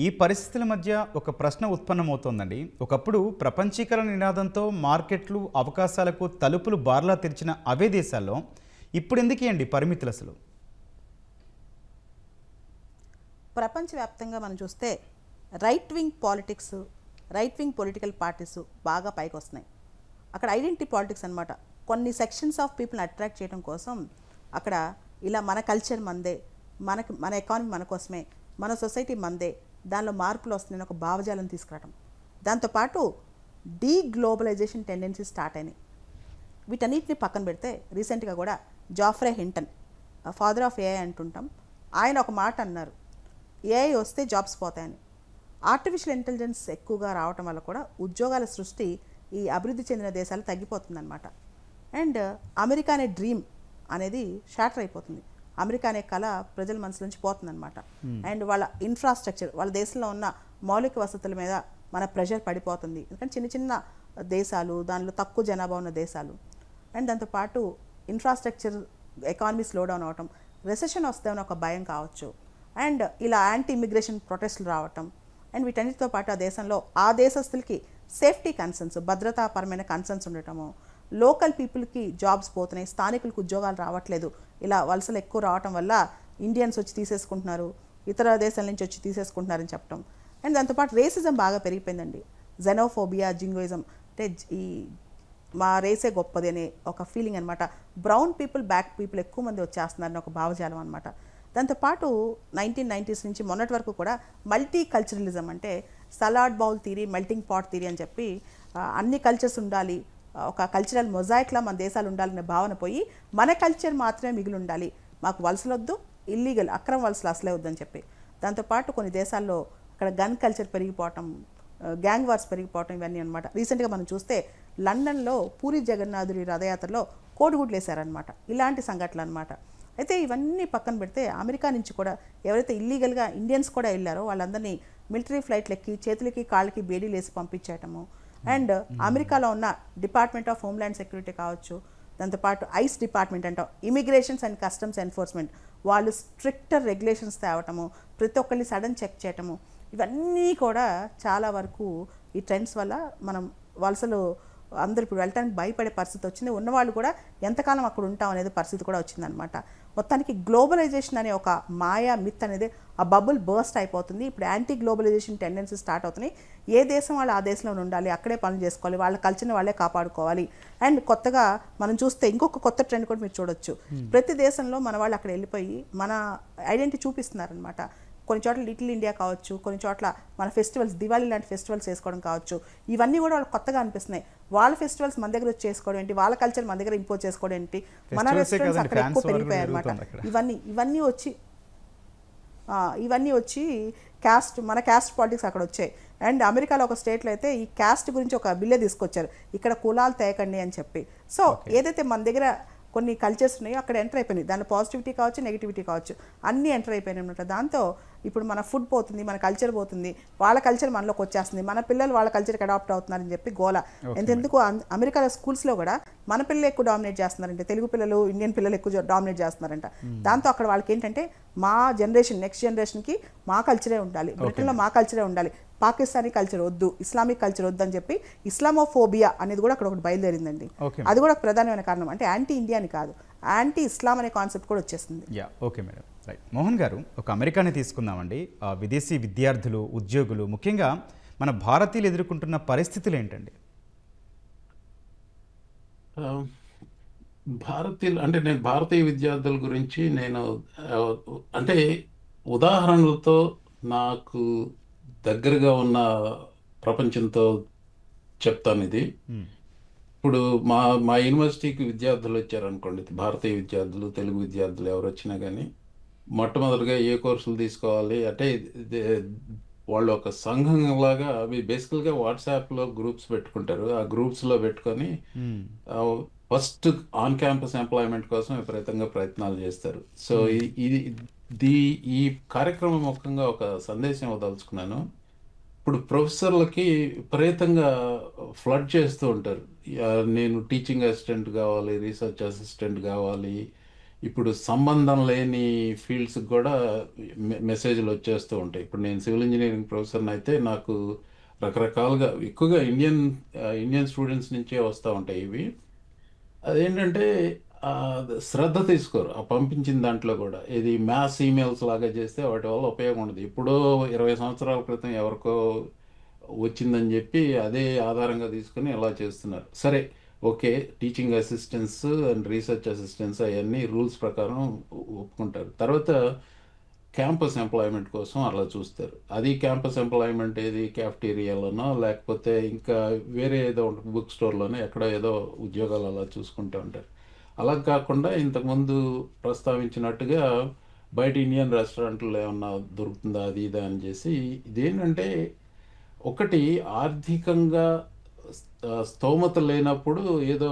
ఈ పరిస్థితుల మధ్య ఒక ప్రశ్న ఉత్పన్నమవుతోందండి. ఒకప్పుడు ప్రపంచీకరణ నినాదంతో మార్కెట్లు, అవకాశాలకు తలుపులు బార్లా తెరిచిన అవే దేశాల్లో ఇప్పుడు ఎందుకు అండి పరిమితులు? అసలు ప్రపంచవ్యాప్తంగా మనం చూస్తే right wing politics, right wing political parties బాగా పైకి వస్తున్నాయి. అక్కడ ఐడెంటిటీ పాలిటిక్స్ అనమాట. కొన్ని సెక్షన్స్ ఆఫ్ పీపుల్ని అట్రాక్ట్ చేయడం కోసం అక్కడ ఇలా మన కల్చర్ మందే, మన ఎకానమీ మన కోసమే, మన సొసైటీ మందే, దానిలో మార్పులు వస్తున్నాయని ఒక భావజాలం తీసుకురావడం. దాంతోపాటు డీగ్లోబలైజేషన్ టెండెన్సీ స్టార్ట్ అయినాయి. వీటన్నిటిని పక్కన పెడితే రీసెంట్గా కూడా జాఫ్రే హింటన్, ఫాదర్ ఆఫ్ ఏఐ అంటుంటాం, ఆయన ఒక మాట అన్నారు, ఏఐ వస్తే జాబ్స్ పోతాయని. ఆర్టిఫిషియల్ ఇంటెలిజెన్స్ ఎక్కువగా రావటం వల్ల కూడా ఉద్యోగాల సృష్టి ఈ అభివృద్ధి చెందిన దేశాలు తగ్గిపోతుందన్నమాట. అండ్ అమెరికా అనే డ్రీమ్ అనేది షాటర్ అయిపోతుంది. అమెరికా అనే కళ ప్రజల మనసు నుంచి పోతుందన్నమాట. అండ్ వాళ్ళ ఇన్ఫ్రాస్ట్రక్చర్, వాళ్ళ దేశంలో ఉన్న మౌలిక వసతుల మీద మన ప్రెషర్ పడిపోతుంది. ఎందుకంటే చిన్న చిన్న దేశాలు, దానిలో తక్కువ జనాభా ఉన్న దేశాలు. అండ్ దాంతోపాటు ఇన్ఫ్రాస్ట్రక్చర్ ఎకానమీ స్లో డౌన్ అవటం, రెసెషన్ వస్తామని ఒక భయం కావచ్చు, అండ్ ఇలా యాంటీ ఇమిగ్రేషన్ ప్రొటెస్టులు రావటం, అండ్ వీటన్నిటితో పాటు ఆ దేశంలో ఆ దేశస్తులకి సేఫ్టీ కన్సర్న్స్, భద్రతాపరమైన కన్సర్న్స్ ఉండటము, లోకల్ పీపుల్కి జాబ్స్ పోతున్నాయి, స్థానికులకు ఉద్యోగాలు రావట్లేదు, ఇలా వలసలు ఎక్కువ రావటం వల్ల ఇండియన్స్ వచ్చి తీసేసుకుంటున్నారు, ఇతర దేశాల నుంచి వచ్చి తీసేసుకుంటున్నారని చెప్పడం. అండ్ దాంతోపాటు రేసిజం బాగా పెరిగిపోయిందండి. జెనోఫోబియా, జింగోయిజం, అంటే ఈ మా రేసే గొప్పది అనే ఒక ఫీలింగ్ అనమాట. బ్రౌన్ పీపుల్, బ్లాక్ పీపుల్ ఎక్కువ మంది వచ్చేస్తున్నారని ఒక భావజాలం అనమాట. దాంతోపాటు 1990s నుంచి మొన్నటి వరకు కూడా మల్టీ కల్చరలిజం, అంటే salad bowl theory, melting pot theory అని చెప్పి అన్ని కల్చర్స్ ఉండాలి, ఒక కల్చరల్ మొజాయిక్లా మన దేశాలు ఉండాలనే భావన పోయి మన కల్చర్ మాత్రమే మిగిలి ఉండాలి, మాకు వలసలు వద్దు, ఇల్లీగల్ అక్రమ వలసలు అసలే వద్దని చెప్పి. దాంతోపాటు కొన్ని దేశాల్లో అక్కడ గన్ కల్చర్ పెరిగిపోవటం, గ్యాంగ్ వార్స్ పెరిగిపోవటం, ఇవన్నీ అనమాట. రీసెంట్గా మనం చూస్తే లండన్లో పూరి జగన్నాథుడి రథయాత్రలో కోడిగుడ్లు వేశారనమాట. ఇలాంటి సంఘటనలు అనమాట. అయితే ఇవన్నీ పక్కన పెడితే అమెరికా నుంచి కూడా ఎవరైతే ఇల్లీగల్గా ఇండియన్స్ కూడా వెళ్ళారో వాళ్ళందరినీ మిలిటరీ ఫ్లైట్లు ఎక్కి చేతులకి కాళ్ళకి బేడీలు వేసి పంపించేయటము, అండ్ అమెరికాలో ఉన్న డిపార్ట్మెంట్ ఆఫ్ హోమ్ల్యాండ్ సెక్యూరిటీ కావచ్చు, దాంతోపాటు ఐస్ డిపార్ట్మెంట్ అంటాం, ఇమిగ్రేషన్స్ అండ్ కస్టమ్స్ ఎన్ఫోర్స్మెంట్, వాళ్ళు స్ట్రిక్టర్ రెగ్యులేషన్స్ తేవటము, ప్రతి ఒక్కరిని సడన్ చెక్ చేయటము, ఇవన్నీ కూడా చాలా వరకు ఈ ట్రెండ్స్ వల్ల మనం వలసలు అందరూ ఇప్పుడు వెళ్ళటానికి భయపడే పరిస్థితి వచ్చింది. ఉన్నవాళ్ళు కూడా ఎంతకాలం అక్కడ ఉంటాం అనేది పరిస్థితి కూడా వచ్చిందనమాట. మొత్తానికి గ్లోబలైజేషన్ అనే ఒక మాయా మిత్ అనేది ఆ బబుల్ బర్స్ట్ అయిపోతుంది. ఇప్పుడు యాంటీ గ్లోబలైజేషన్ టెండెన్సీ స్టార్ట్ అవుతున్నాయి. ఏ దేశం వాళ్ళు ఆ దేశంలో ఉండాలి, అక్కడే పనులు చేసుకోవాలి, వాళ్ళ కల్చర్ని వాళ్ళే కాపాడుకోవాలి. అండ్ కొత్తగా మనం చూస్తే ఇంకొక కొత్త ట్రెండ్ కూడా మీరు చూడొచ్చు. ప్రతి దేశంలో మన వాళ్ళు అక్కడ వెళ్ళిపోయి మన ఐడెంటిటీ చూపిస్తున్నారనమాట. కొన్ని చోట్ల లిటిల్ ఇండియా కావచ్చు, కొన్ని చోట్ల మన ఫెస్టివల్స్, దివాళీ లాంటి ఫెస్టివల్స్ చేసుకోవడం కావచ్చు, ఇవన్నీ కూడా వాళ్ళకి కొత్తగా అనిపిస్తున్నాయి. వాళ్ళ ఫెస్టివల్స్ మన దగ్గర వచ్చి చేసుకోవడం ఏంటి, వాళ్ళ కల్చర్ మన దగ్గర ఇంపోజ్ చేసుకోవడం ఏంటి, మన రెస్టారెంట్స్ అక్కడ ఎక్కువ పెరిగిపోయాయి అనమాట. ఇవన్నీ వచ్చి క్యాస్ట్, మన క్యాస్ట్ పాలిటిక్స్ అక్కడ వచ్చాయి. అండ్ అమెరికాలో ఒక స్టేట్లో అయితే ఈ క్యాస్ట్ గురించి ఒక బిల్లే తీసుకొచ్చారు, ఇక్కడ కులాలు తేకండి అని చెప్పి. సో ఏదైతే మన దగ్గర కొన్ని కల్చర్స్ ఉన్నాయో అక్కడ ఎంటర్ అయిపోయినాయి, దాని పాజిటివిటీ కావచ్చు, నెగిటివిటీ కావచ్చు, అన్నీ ఎంటర్ అయిపోయినాయి అనమాట. దాంతో ఇప్పుడు మన ఫుడ్ పోతుంది, మన కల్చర్ పోతుంది, వాళ్ళ కల్చర్ మనలోకి వచ్చేస్తుంది, మన పిల్లలు వాళ్ళ కల్చర్కి అడాప్ట్ అవుతున్నారని చెప్పి గోల. ఎంతెందుకు అమెరికాలో స్కూల్స్లో కూడా మన పిల్లలు ఎక్కువ డామినేట్ చేస్తున్నారంటే, తెలుగు పిల్లలు, ఇండియన్ పిల్లలు ఎక్కువ డామినేట్ చేస్తున్నారంట. దాంతో అక్కడ వాళ్ళకి ఏంటంటే మా జనరేషన్, నెక్స్ట్ జనరేషన్కి మా కల్చరే ఉండాలి, బ్రిటన్లో మా కల్చరే ఉండాలి, పాకిస్తానీ కల్చర్ వద్దు, ఇస్లామిక్ కల్చర్ వద్దు అని చెప్పి ఇస్లామోఫోబియా అనేది కూడా అక్కడ ఒకటి బయలుదేరిందండి. అది కూడా ఒక ప్రధానమైన కారణం. అంటే యాంటీ ఇండియా అని కాదు, యాంటీ ఇస్లాం అనే కాన్సెప్ట్ కూడా వచ్చేస్తుంది. Okay madam, right. మోహన్ గారు, ఒక అమెరికాని తీసుకుందామండి. విదేశీ విద్యార్థులు, ఉద్యోగులు, ముఖ్యంగా మన భారతీయులు ఎదుర్కొంటున్న పరిస్థితులు ఏంటండి? భారతీయులు అంటే నేను భారతీయ విద్యార్థుల గురించి నేను అంటే ఉదాహరణలతో నాకు దగ్గరగా ఉన్న ప్రపంచంతో చెప్తాను. ఇది ఇప్పుడు మా యూనివర్సిటీకి విద్యార్థులు వచ్చారనుకోండి, భారతీయ విద్యార్థులు, తెలుగు విద్యార్థులు ఎవరు వచ్చినా కానీ మొట్టమొదటిగా ఏ కోర్సులు తీసుకోవాలి అంటే వాళ్ళు ఒక సంఘం లాగా అవి బేసికల్గా వాట్సాప్లో గ్రూప్స్ పెట్టుకుంటారు. ఆ గ్రూప్స్లో పెట్టుకొని ఫస్ట్ ఆన్ క్యాంపస్ ఎంప్లాయ్మెంట్ కోసం విపరీతంగా ప్రయత్నాలు చేస్తారు. సో ఈ కార్యక్రమం ముఖ్యంగా ఒక సందేశం ఇవ్వదలుచుకున్నాను. ఇప్పుడు ప్రొఫెసర్లకి విపరీతంగా ఫ్లడ్ చేస్తూ ఉంటారు, నేను టీచింగ్ అసిస్టెంట్ కావాలి, రీసెర్చ్ అసిస్టెంట్ కావాలి. ఇప్పుడు సంబంధం లేని ఫీల్డ్స్కి కూడా మెసేజ్లు వచ్చేస్తూ ఉంటాయి. ఇప్పుడు నేను సివిల్ ఇంజనీరింగ్ ప్రొఫెసర్ని అయితే నాకు రకరకాలుగా ఎక్కువగా ఇండియన్ స్టూడెంట్స్ నుంచే వస్తూ ఉంటాయి ఇవి. అదేంటంటే శ్రద్ధ తీసుకోరు ఆ పంపించిన దాంట్లో కూడా. ఇది మ్యాస్ ఈమెయిల్స్ లాగా చేస్తే వాటి వల్ల ఉపయోగం ఉండదు. ఎప్పుడో 20 సంవత్సరాల క్రితం ఎవరికో వచ్చిందని చెప్పి అదే ఆధారంగా తీసుకుని ఇలా చేస్తున్నారు. సరే, okay, teaching assistants and research assistants అవన్నీ రూల్స్ ప్రకారం ఒప్పుకుంటారు. తర్వాత క్యాంపస్ ఎంప్లాయ్మెంట్ కోసం అలా చూస్తారు. అది క్యాంపస్ ఎంప్లాయ్మెంట్ ఏది క్యాఫ్టీరియాలోనో లేకపోతే ఇంకా వేరే ఏదో బుక్ స్టోర్లోనో ఎక్కడో ఏదో ఉద్యోగాలు అలా చూసుకుంటూ ఉంటారు. అలా కాకుండా ఇంతకుముందు ప్రస్తావించినట్టుగా బయట ఇండియన్ రెస్టారెంట్లో ఏమన్నా దొరుకుతుందా అది ఇదా అని చేసి, ఇదేంటంటే ఒకటి ఆర్థికంగా స్తోమత లేనప్పుడు ఏదో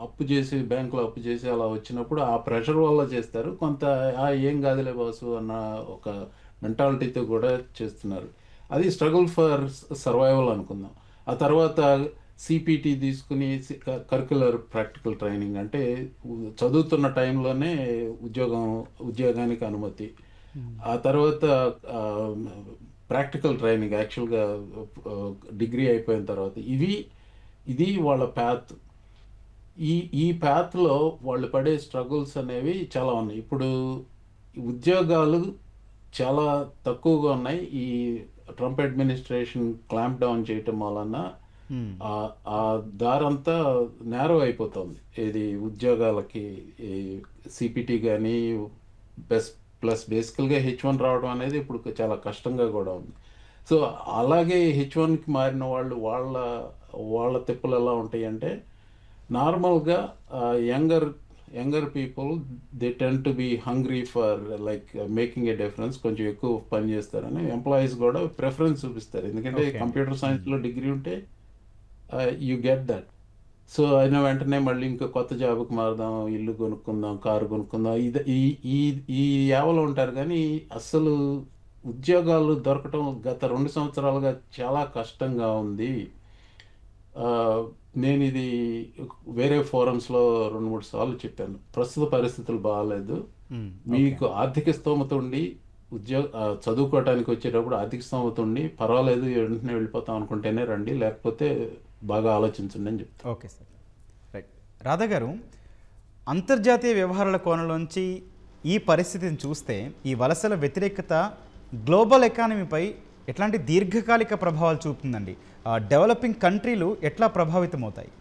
అప్పు చేసి బ్యాంకులో అప్పు చేసి అలా వచ్చినప్పుడు ఆ ప్రెషర్ వల్ల చేస్తారు. కొంత ఏం కాదులే బాసు అన్న ఒక మెంటాలిటీతో కూడా చేస్తున్నారు. అది స్ట్రగుల్ ఫర్ సర్వైవల్ అనుకుందాం. ఆ తర్వాత సిపిటి తీసుకుని కరిక్యులర్ ప్రాక్టికల్ ట్రైనింగ్ అంటే చదువుతున్న టైంలోనే ఉద్యోగానికి అనుమతి, ఆ తర్వాత ప్రాక్టికల్ ట్రైనింగ్ యాక్చువల్గా డిగ్రీ అయిపోయిన తర్వాత ఇది వాళ్ళ ప్యాత్. ఈ ప్యాత్లో వాళ్ళు పడే స్ట్రగుల్స్ అనేవి చాలా ఉన్నాయి. ఇప్పుడు ఉద్యోగాలు చాలా తక్కువగా ఉన్నాయి. ఈ ట్రంప్ అడ్మినిస్ట్రేషన్ క్లాంప్ డౌన్ చేయటం వలన ఆ దారంతా నేరో అయిపోతుంది. ఇది ఉద్యోగాలకి సిపిటి కానీ ప్లస్ బేసికల్గా H1 రావడం అనేది ఇప్పుడు చాలా కష్టంగా కూడా ఉంది. సో అలాగే H1కి మారిన వాళ్ళు వాళ్ళ తిప్పలు ఎలా ఉంటాయి అంటే, నార్మల్గా younger people they tend to be hungry for like making a difference, కొంచెం ఎక్కువ పని చేస్తారని ఎంప్లాయీస్ కూడా ప్రిఫరెన్స్ చూపిస్తారు. ఎందుకంటే కంప్యూటర్ సైన్స్లో డిగ్రీ ఉంటే యూ గెట్ దట్. సో అయిన వెంటనే మళ్ళీ ఇంకా కొత్త జాబ్కి మారుదాం, ఇల్లు కొనుక్కుందాం, కారు కొనుక్కుందాం, ఈ యావలో ఉంటారు. కానీ అసలు ఉద్యోగాలు దొరకటం గత 2 సంవత్సరాలుగా చాలా కష్టంగా ఉంది. నేను ఇది వేరే ఫోరమ్స్లో 2-3 సార్లు చెప్పాను. ప్రస్తుత పరిస్థితులు బాగాలేదు. మీకు ఆర్థిక స్తోమత ఉండి చదువుకోవటానికి వచ్చేటప్పుడు ఆర్థిక స్తోమత ఉండి పర్వాలేదు వెంటనే వెళ్ళిపోతాం అనుకుంటేనే రండి, లేకపోతే బాగా ఆలోచించండి అని చెప్తాను. Okay sir, right. రాధా గారు, అంతర్జాతీయ వ్యవహారాల కోణంలోంచి ఈ పరిస్థితిని చూస్తే ఈ వలసల వ్యతిరేకత గ్లోబల్ ఎకానమీపై ఎట్లాంటి దీర్ఘకాలిక ప్రభావాలు చూపుతుందండి? డెవలపింగ్ కంట్రీలు ఎట్లా ప్రభావితమవుతాయి?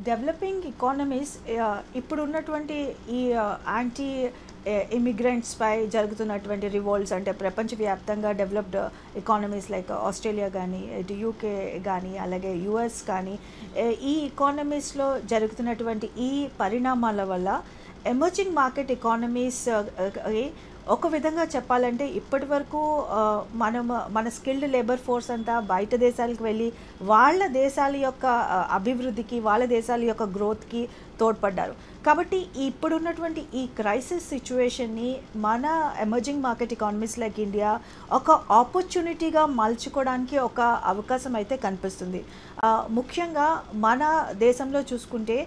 డెవలపింగ్ ఎకానమీస్ ఇప్పుడు ఉన్నటువంటి ఈ యాంటీ ఇమిగ్రెంట్స్పై జరుగుతున్నటువంటి రివోల్ట్స్, అంటే ప్రపంచవ్యాప్తంగా డెవలప్డ్ ఎకానమీస్ లైక్ ఆస్ట్రేలియా కానీ, ఇటు యూకే కానీ, అలాగే యుఎస్ కానీ, ఈ ఎకానమీస్లో జరుగుతున్నటువంటి ఈ పరిణామాల వల్ల ఎమర్జింగ్ మార్కెట్ ఎకానమీస్ ఒక విధంగా చెప్పాలంటే ఇప్పటి వరకు మన స్కిల్డ్ లేబర్ ఫోర్స్ అంతా బయట దేశాలకు వెళ్ళి వాళ్ళ దేశాల యొక్క అభివృద్ధికి, వాళ్ళ దేశాల యొక్క గ్రోత్కి తోడ్పడ్డారు. కాబట్టి ఇప్పుడున్నటువంటి ఈ క్రైసిస్ సిచ్యువేషన్ని మన emerging market economies like India ఒక ఆపర్చునిటీగా మలుచుకోవడానికి ఒక అవకాశం అయితే కనిపిస్తుంది. ముఖ్యంగా మన దేశంలో చూసుకుంటే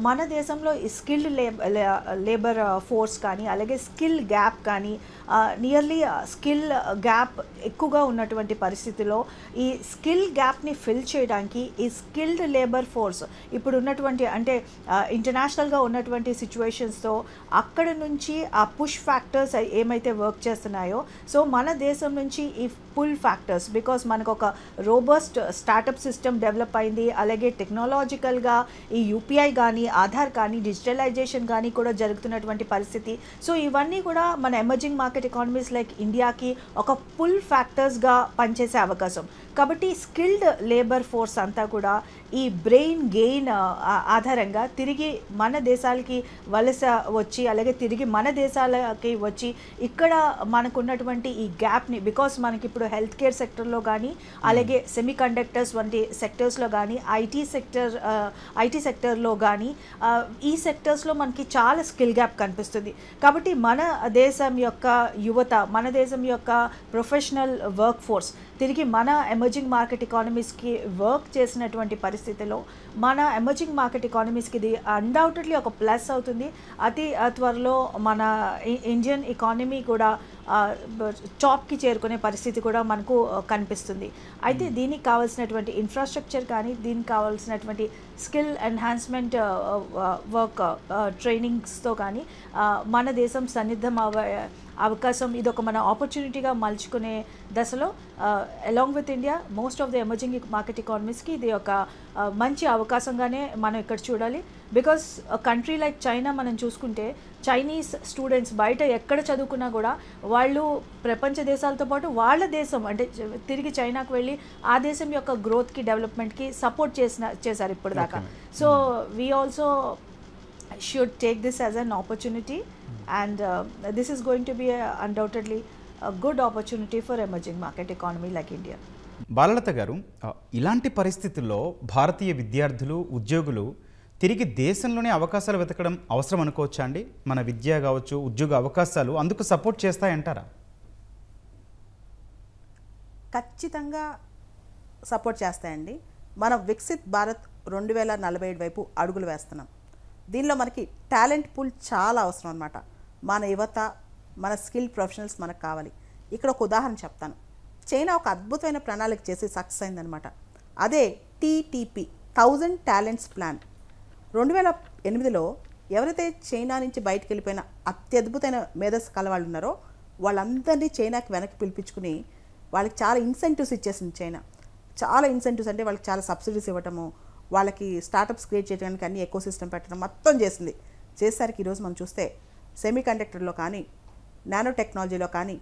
మన దేశంలో ఈ స్కిల్డ్ లేబర్ ఫోర్స్ కానీ, అలాగే స్కిల్ గ్యాప్ కానీ, నియర్లీ స్కిల్ గ్యాప్ ఎక్కువగా ఉన్నటువంటి పరిస్థితిలో ఈ స్కిల్ గ్యాప్ని ఫిల్ చేయడానికి ఈ స్కిల్డ్ లేబర్ ఫోర్స్ ఇప్పుడు ఉన్నటువంటి, అంటే ఇంటర్నేషనల్గా ఉన్నటువంటి సిచ్యువేషన్స్తో అక్కడ నుంచి ఆ పుష్ ఫ్యాక్టర్స్ ఏమైతే వర్క్ చేస్తున్నాయో, సో మన దేశం నుంచి ఈ పుల్ ఫ్యాక్టర్స్, బికాస్ మనకు ఒక రోబస్ట్ స్టార్టప్ సిస్టమ్ డెవలప్ అయింది, అలాగే టెక్నాలజికల్గా ఈ యూపీఐ కానీ, ఆధార్ కానీ, డిజిటలైజేషన్ కానీ కూడా జరుగుతున్నటువంటి పరిస్థితి. సో ఇవన్నీ కూడా మన ఎమర్జింగ్ మార్కెట్ ఎకానమీస్ లైక్ ఇండియాకి ఒక పుల్ ఫ్యాక్టర్స్గా పనిచేసే అవకాశం. కాబట్టి స్కిల్డ్ లేబర్ ఫోర్స్ అంతా కూడా ఈ బ్రెయిన్ గెయిన్ ఆధారంగా తిరిగి మన దేశాలకి వలస వచ్చి, అలాగే తిరిగి మన దేశాలకి వచ్చి ఇక్కడ మనకున్నటువంటి ఈ గ్యాప్ని, బికాస్ మనకి ఇప్పుడు హెల్త్ కేర్ సెక్టర్లో కానీ, అలాగే సెమీ కండక్టర్స్ వంటి సెక్టర్స్లో కానీ, ఐటీ సెక్టర్లో కానీ, ఈ సెక్టర్స్లో మనకి చాలా స్కిల్ గ్యాప్ కనిపిస్తుంది. కాబట్టి మన దేశం యొక్క యువత, మన దేశం యొక్క ప్రొఫెషనల్ వర్క్ ఫోర్స్ తిరిగి మన ఎమర్జింగ్ మార్కెట్ ఎకానమీస్కి వర్క్ చేసినటువంటి పరిస్థితిలో మన ఎమర్జింగ్ మార్కెట్ ఎకానమీస్కి ఇది అన్డౌటెడ్లీ ఒక ప్లస్ అవుతుంది. అతి త్వరలో మన ఇండియన్ ఎకానమీ కూడా టాప్కి చేరుకునే పరిస్థితి కూడా మనకు కనిపిస్తుంది. అయితే దీనికి కావాల్సినటువంటి ఇన్ఫ్రాస్ట్రక్చర్ కానీ, దీనికి కావాల్సినటువంటి స్కిల్ ఎన్హాన్స్మెంట్ వర్క్ ట్రైనింగ్స్తో కానీ మన దేశం సన్నిద్ధం అవకాశం, ఇది ఒక మన ఆపర్చునిటీగా మలుచుకునే దశలో along with India most of the emerging market ఎకానమీస్కి ఇది ఒక మంచి అవకాశంగానే మనం ఇక్కడ చూడాలి. బికాస్ కంట్రీ లైక్ చైనా మనం చూసుకుంటే, చైనీస్ స్టూడెంట్స్ బయట ఎక్కడ చదువుకున్నా కూడా వాళ్ళు ప్రపంచ దేశాలతో పాటు వాళ్ళ దేశం, అంటే తిరిగి చైనాకు వెళ్ళి ఆ దేశం యొక్క గ్రోత్కి, డెవలప్మెంట్కి సపోర్ట్ చేశారు ఇప్పుడు దాకా. So we also should take this as an opportunity, and this is going to be undoubtedly a good opportunity for emerging market economy like India. Balalatha గారు, ఇలాంటి పరిస్థితుల్లో భారతీయ విద్యార్థులు, ఉద్యోగులు తిరిగి దేశంలోనే అవకాశాలు వెతకడం అవసరం అనుకోవచ్చా అండి? మన విద్య కావచ్చు, ఉద్యోగ అవకాశాలు అందుకు సపోర్ట్ చేస్తాయంటారా? ఖచ్చితంగా సపోర్ట్ చేస్తాయండి. మనం వికసిత్ భారత్ 2047 వైపు అడుగులు వేస్తున్నాం. దీనిలో మనకి టాలెంట్ పూల్ చాలా అవసరం అనమాట. మన యువత, మన స్కిల్ ప్రొఫెషనల్స్ మనకు కావాలి. ఇక్కడ ఒక ఉదాహరణ చెప్తాను. చైనా ఒక అద్భుతమైన ప్రణాళిక చేసి సక్సెస్ అయిందనమాట. అదే TTP 1000 టాలెంట్స్ ప్లాన్. 2008లో ఎవరైతే చైనా నుంచి బయటకు వెళ్ళిపోయిన అత్యద్భుతమైన మేధస్సు కలవాళ్ళు ఉన్నారో వాళ్ళందరినీ చైనాకి వెనక్కి పిలిపించుకుని వాళ్ళకి చాలా ఇన్సెంటివ్స్ ఇచ్చేసింది చైనా. చాలా ఇన్సెంటివ్స్ అంటే వాళ్ళకి చాలా సబ్సిడీస్ ఇవ్వటము, వాళ్ళకి స్టార్టప్స్ క్రియేట్ చేయడానికి అన్ని ఎకో సిస్టమ్ పెట్టడం మొత్తం చేసింది. చేసేసరికి ఈరోజు మనం చూస్తే సెమీ కండక్టర్లో కానీ, నానో టెక్నాలజీలో కానీ,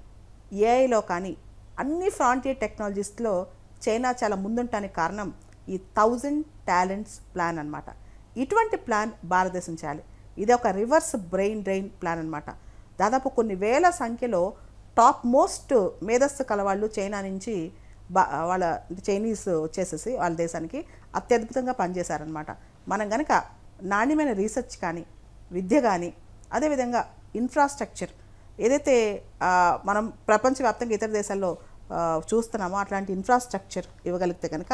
ఏఐలో కానీ అన్ని ఫ్రాంటియర్ టెక్నాలజీస్లో చైనా చాలా ముందుంటానికి కారణం ఈ 1000 టాలెంట్స్ ప్లాన్ అనమాట. ఇటువంటి ప్లాన్ భారతదేశం చేయాలి. ఇది ఒక రివర్స్ బ్రెయిన్ డ్రైన్ ప్లాన్ అనమాట. దాదాపు కొన్ని వేల సంఖ్యలో టాప్ మోస్ట్ మేధస్సు కలవాళ్ళు చైనా నుంచి వాళ్ళ చైనీస్ వచ్చేసేసి వాళ్ళ దేశానికి అత్యద్భుతంగా పనిచేశారనమాట. మనం కనుక నాణ్యమైన రీసెర్చ్ కానీ, విద్య కానీ, అదేవిధంగా ఇన్ఫ్రాస్ట్రక్చర్ ఏదైతే మనం ప్రపంచవ్యాప్తంగా ఇతర దేశాల్లో చూస్తున్నామో అట్లాంటి ఇన్ఫ్రాస్ట్రక్చర్ ఇవ్వగలిగితే కనుక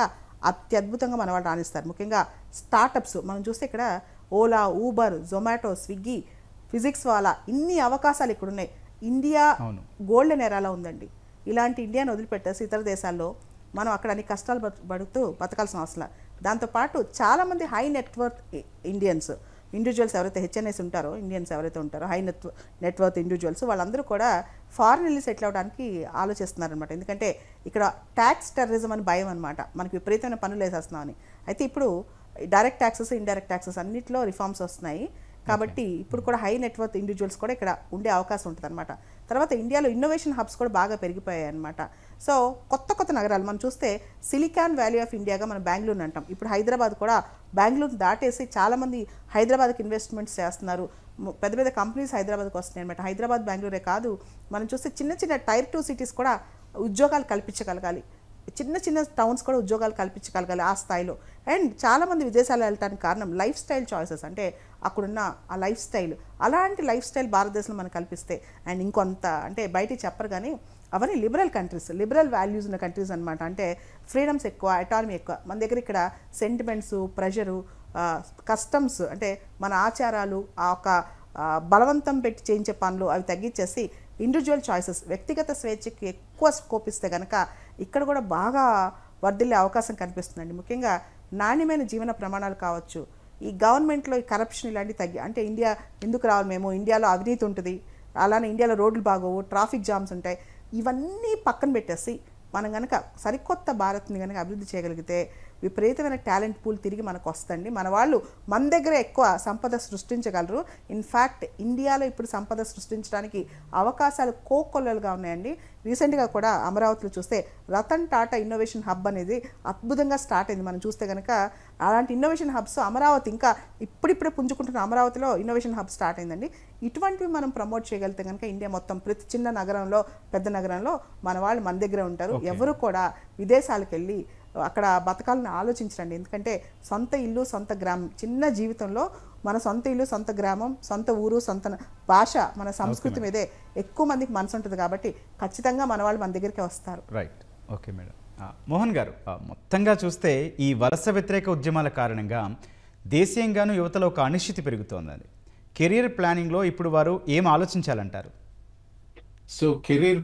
అత్యద్భుతంగా మన వాళ్ళు రాణిస్తారు. ముఖ్యంగా స్టార్టప్స్ మనం చూస్తే ఇక్కడ ఓలా, ఊబర్, జొమాటో, స్విగ్గీ, ఫిజిక్స్ వాలా ఇన్ని అవకాశాలు ఇక్కడ ఉన్నాయి. ఇండియా గోల్డెన్ ఎరాలో ఉందండి. ఇలాంటి ఇండియాను వదిలిపెట్టేసి ఇతర దేశాల్లో మనం అక్కడ అన్ని కష్టాలు పడుతూ బతకాల్సిన అవసరం. దాంతోపాటు చాలామంది హై నెట్వర్త్ ఇండివిజువల్స్ ఎవరైతే HNIs ఉంటారో, ఇండియన్స్ ఎవరైతే ఉంటారో హై నెట్వర్త్ ఇండివిజువల్స్ వాళ్ళందరూ కూడా ఫారెన్ వెళ్ళి సెటిల్ అవ్వడానికి ఆలోచిస్తున్నారనమాట. ఎందుకంటే ఇక్కడ ట్యాక్స్ టెర్రరిజం అని భయం అనమాట. మనకి విపరీతమైన పనులు వేసేస్తున్నామని. అయితే ఇప్పుడు డైరెక్ట్ ట్యాక్సెస్, ఇండైరెక్ట్ ట్యాక్సెస్ అన్నింటిలో రిఫార్మ్స్ వస్తున్నాయి. కాబట్టి ఇప్పుడు కూడా హై నెట్వర్త్ ఇండివిజువల్స్ కూడా ఇక్కడ ఉండే అవకాశం ఉంటుంది అనమాట. తర్వాత ఇండియాలో ఇన్నోవేషన్ హబ్స్ కూడా బాగా పెరిగిపోయాయి అనమాట. సో కొత్త నగరాలు మనం చూస్తే సిలికాన్ వ్యాలీ ఆఫ్ ఇండియాగా మనం బెంగళూరు అంటాం. ఇప్పుడు హైదరాబాద్ కూడా బెంగళూరు దాటేసి చాలామంది హైదరాబాద్కి ఇన్వెస్ట్మెంట్స్ చేస్తున్నారు. పెద్ద కంపెనీస్ హైదరాబాద్కి వస్తున్నాయి అనమాట. హైదరాబాద్, బెంగళూరే కాదు, మనం చూస్తే చిన్న టైర్ 2 సిటీస్ కూడా ఉద్యోగాలు కల్పించగలగాలి. చిన్న టౌన్స్ కూడా ఉద్యోగాలు కల్పించగలగాలి ఆ స్థాయిలో. అండ్ చాలామంది విదేశాలు వెళ్ళడానికి కారణం లైఫ్ స్టైల్ చాయిసెస్, అంటే అక్కడున్న ఆ లైఫ్ స్టైల్, అలాంటి లైఫ్ స్టైల్ భారతదేశంలో మనం కల్పిస్తే అండ్ ఇంకొంత అంటే బయటికి చెప్పరు కానీ అవన్నీ లిబరల్ కంట్రీస్, లిబరల్ వాల్యూస్ ఉన్న కంట్రీస్ అనమాట. అంటే ఫ్రీడమ్స్ ఎక్కువ, అటానమీ ఎక్కువ. మన దగ్గర ఇక్కడ సెంటిమెంట్స్, ప్రెషరు, కస్టమ్స్ అంటే మన ఆచారాలు, ఆ ఒక బలవంతం పెట్టి చేయించే పనులు అవి తగ్గించేసి ఇండివిజువల్ చాయిసెస్, వ్యక్తిగత స్వేచ్ఛకి ఎక్కువ స్కోప్ ఇస్తే కనుక ఇక్కడ కూడా బాగా వర్ధిల్లే అవకాశం కనిపిస్తుందండి. ముఖ్యంగా నాణ్యమైన జీవన ప్రమాణాలు కావచ్చు, ఈ గవర్నమెంట్లో ఈ కరప్షన్ ఇలాంటివి తగ్గి, అంటే ఇండియా ఎందుకు రావాలి, మేము ఇండియాలో అవినీతి ఉంటుంది, అలానే ఇండియాలో రోడ్లు బాగోవు, ట్రాఫిక్ జామ్స్ ఉంటాయి, ఇవన్నీ పక్కన పెట్టేసి మనం కనుక సరికొత్త భారత్ని కనుక అభివృద్ధి చేయగలిగితే విపరీతమైన టాలెంట్ పూల్ తిరిగి మనకు వస్తుంది. మన వాళ్ళు మన దగ్గర ఎక్కువ సంపద సృష్టించగలరు. ఇన్ఫ్యాక్ట్ ఇండియాలో ఇప్పుడు సంపద సృష్టించడానికి అవకాశాలు కోకొల్లలుగా ఉన్నాయండి. రీసెంట్గా కూడా అమరావతిలో చూస్తే రతన్ టాటా ఇన్నోవేషన్ హబ్ అనేది అద్భుతంగా స్టార్ట్ అయింది. మనం చూస్తే కనుక అలాంటి ఇన్నోవేషన్ హబ్స్ అమరావతి ఇంకా ఇప్పుడిప్పుడే పుంజుకుంటున్న అమరావతిలో ఇన్నోవేషన్ హబ్ స్టార్ట్ అయిందండి. ఇటువంటివి మనం ప్రమోట్ చేయగలిగితే కనుక ఇండియా మొత్తం ప్రతి చిన్న నగరంలో, పెద్ద నగరంలో మన వాళ్ళు మన దగ్గర ఉంటారు. ఎవరు కూడా విదేశాలకు వెళ్ళి అక్కడ బతకాలని ఆలోచించండి. ఎందుకంటే సొంత ఇల్లు, సొంత గ్రామం, చిన్న జీవితంలో మన సొంత ఇల్లు, సొంత గ్రామం, సొంత ఊరు, సొంత భాష, మన సంస్కృతి మీదే ఎక్కువ మందికి మనసు ఉంటుంది. కాబట్టి ఖచ్చితంగా మన వాళ్ళు మన దగ్గరికి వస్తారు. Right, okay madam. మోహన్ గారు, మొత్తంగా చూస్తే ఈ వలస వ్యతిరేక ఉద్యమాల కారణంగా దేశీయంగానూ యువతలో ఒక అనిశ్చితి పెరుగుతోంది. కెరీర్ ప్లానింగ్లో ఇప్పుడు వారు ఏం ఆలోచించాలంటారు? సో కెరీర్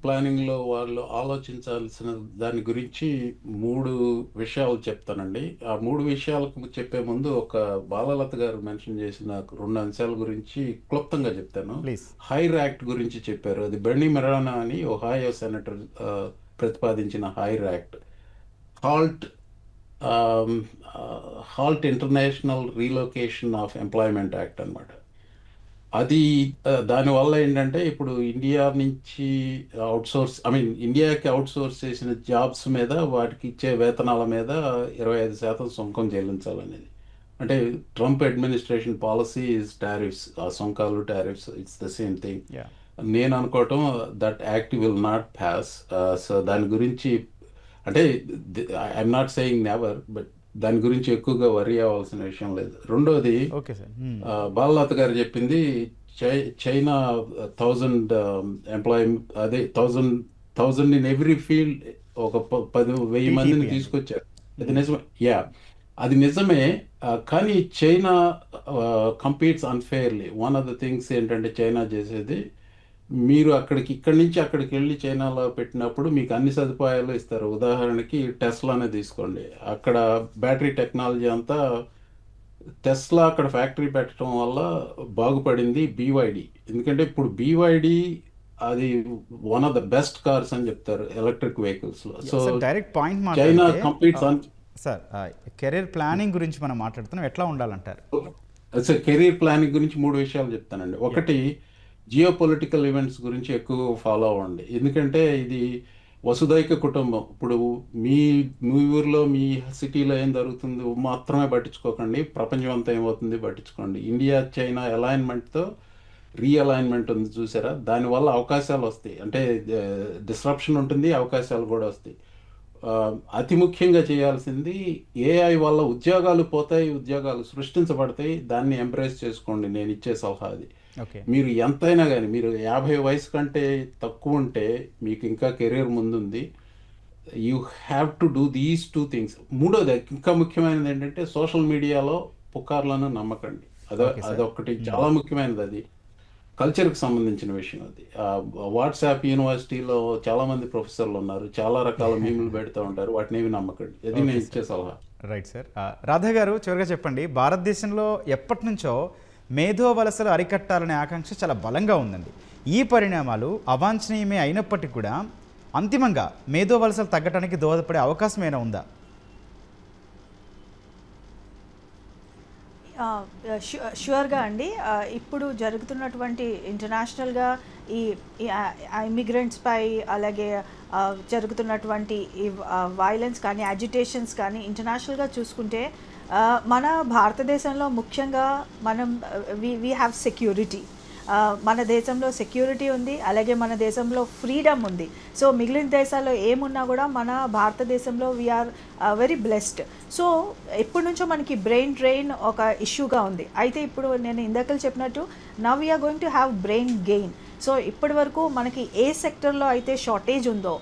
ప్లానింగ్లో వాళ్ళు ఆలోచించాల్సిన దాని గురించి 3 విషయాలు చెప్తానండి. ఆ 3 విషయాలకు చెప్పే ముందు ఒక బాలలత గారు మెన్షన్ చేసిన 2 అంశాల గురించి క్లుప్తంగా చెప్తాను. హైర్ యాక్ట్ గురించి చెప్పారు. అది బెర్నీ మెరానా అని ఒహాయో సెనేటర్ ప్రతిపాదించిన hire act, halt international relocation of employment act అన్నమాట. అది దానివల్ల ఏంటంటే ఇప్పుడు ఇండియా నుంచి ఇండియాకి అవుట్సోర్స్ చేసిన జాబ్స్ మీద వాటికి ఇచ్చే వేతనాల మీద 25% సుంకం చెల్లించాలనేది. అంటే Trump administration policy is tariffs, ఆ సుంకాలు tariffs, it's the same thing. నేను అనుకోవటం that act will not pass. So దాని గురించి అంటే I'm not saying never, but దాని గురించి ఎక్కువగా వరి అవ్వాల్సిన విషయం లేదు. రెండోది, బాలలత గారు చెప్పింది చైనా 1000 ఎంప్లాయ్, అదే 1000 ఇన్ ఎవ్రీ ఫీల్డ్ ఒక 10,000 మందిని TTP అని. తీసుకొచ్చారు. అది నిజమే. అది నిజమే. కానీ China competes unfairly. One of the things ఏంటంటే చైనా చేసేది, మీరు ఇక్కడి నుంచి అక్కడికి వెళ్ళి చైనాలో పెట్టినప్పుడు మీకు అన్ని సదుపాయాలు ఇస్తారు. ఉదాహరణకి టెస్లానే తీసుకోండి. అక్కడ బ్యాటరీ టెక్నాలజీ అంతా టెస్లా అక్కడ ఫ్యాక్టరీ పెట్టడం వల్ల బాగుపడింది బీవైడి. ఎందుకంటే ఇప్పుడు బీవైడి అది one of the best cars అని చెప్తారు ఎలక్ట్రిక్ వెహికల్స్లో. So sir direct point China మాట్లాడితే competes on. Sir career planning గురించి మనం మాట్లాడుతున్నాం, ఎట్లా ఉండాలంటారు? అసలు కెరీర్ ప్లానింగ్ గురించి 3 విషయాలు చెప్తానండి. ఒకటి, జియో పొలిటికల్ ఈవెంట్స్ గురించి ఎక్కువ ఫాలో అవ్వండి. ఎందుకంటే ఇది వసుదైక కుటుంబం. ఇప్పుడు మీ మీ ఊర్లో మీ సిటీలో ఏం జరుగుతుందో మాత్రమే పట్టించుకోకండి, ప్రపంచం అంతా ఏమవుతుంది పట్టించుకోండి. ఇండియా చైనా అలైన్మెంట్తో రీఅలైన్మెంట్ ఉంది చూసారా, దానివల్ల అవకాశాలు వస్తాయి. అంటే డిస్రప్షన్ ఉంటుంది, అవకాశాలు కూడా వస్తాయి. అతి ముఖ్యంగా చేయాల్సింది, ఏఐ వల్ల ఉద్యోగాలు పోతాయి, ఉద్యోగాలు సృష్టించబడతాయి. దాన్ని ఎంబ్రేస్ చేసుకోండి. నేను ఇచ్చే సలహా అది. ఓకే. మీరు ఎంతైనా కానీ మీరు 50 వయసు కంటే తక్కువ ఉంటే మీకు ఇంకా కెరీర్ ముందుంది. You have to do these 2 things. మూడోది ఇంకా ముఖ్యమైనది ఏంటంటే సోషల్ మీడియాలో పుకార్లను నమ్మకండి. Okay sir. అదొకటి చాలా ముఖ్యమైనది. అది కల్చర్కి సంబంధించిన విషయం. అది వాట్సాప్ యూనివర్సిటీలో చాలా మంది ప్రొఫెసర్లు ఉన్నారు, చాలా రకాల మీములు పెడుతూ ఉంటారు, వాటిని ఏమి నమ్మకండి. అది నేను ఇచ్చే సలహా. Right sir. రాధా గారు, చివరిగా చెప్పండి, భారతదేశంలో ఎప్పటి నుంచో మేధో వలసలు అరికట్టాలనే ఆకాంక్ష చాలా బలంగా ఉందండి. ఈ పరిణామాలు అవాంఛనీయమే అయినప్పటికీ కూడా అంతిమంగా మేధో వలసలు తగ్గడానికి దోహదపడే అవకాశం ఏమైనా ఉందా? ష్యూర్గా అండి. ఇప్పుడు జరుగుతున్నటువంటి ఇంటర్నేషనల్గా ఈ ఇమిగ్రెంట్స్పై అలాగే జరుగుతున్నటువంటి ఈ వైలెన్స్ కానీ అజిటేషన్స్ కానీ ఇంటర్నేషనల్గా చూసుకుంటే మన భారతదేశంలో ముఖ్యంగా మనం వీ హ్యావ్ సెక్యూరిటీ. మన దేశంలో సెక్యూరిటీ ఉంది, అలాగే మన దేశంలో ఫ్రీడమ్ ఉంది. సో మిగిలిన దేశాల్లో ఏమున్నా కూడా మన భారతదేశంలో వీఆర్ వెరీ బ్లెస్డ్. సో ఎప్పటి నుంచో మనకి బ్రెయిన్ డ్రెయిన్ ఒక ఇష్యూగా ఉంది. అయితే ఇప్పుడు నేను ఇందాక చెప్పినట్టు now we're going to have brain gain. So ఇప్పటి వరకు మనకి ఏ సెక్టర్లో అయితే షార్టేజ్ ఉందో,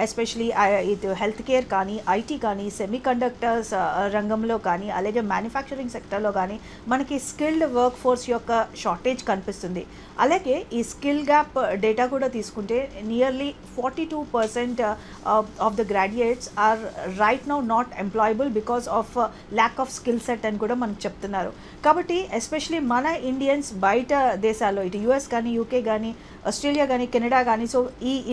ఎస్పెషలీ ఇది హెల్త్ కేర్ కానీ, ఐటీ కానీ, సెమీ కండక్టర్స్ రంగంలో కానీ, అలాగే మ్యానుఫ్యాక్చరింగ్ సెక్టర్లో కానీ మనకి స్కిల్డ్ వర్క్ ఫోర్స్ యొక్క షార్టేజ్ కనిపిస్తుంది. అలాగే ఈ స్కిల్ గ్యాప్ డేటా కూడా తీసుకుంటే nearly 42% of the graduates are right now not employable because of lack of skill set అని కూడా మనకు చెప్తున్నారు. కాబట్టి ఎస్పెషలీ మన ఇండియన్స్ బయట దేశాల్లో, ఇటు యుఎస్ కానీ, యూకే కానీ, ఆస్ట్రేలియా కానీ, కెనడా కానీ, సో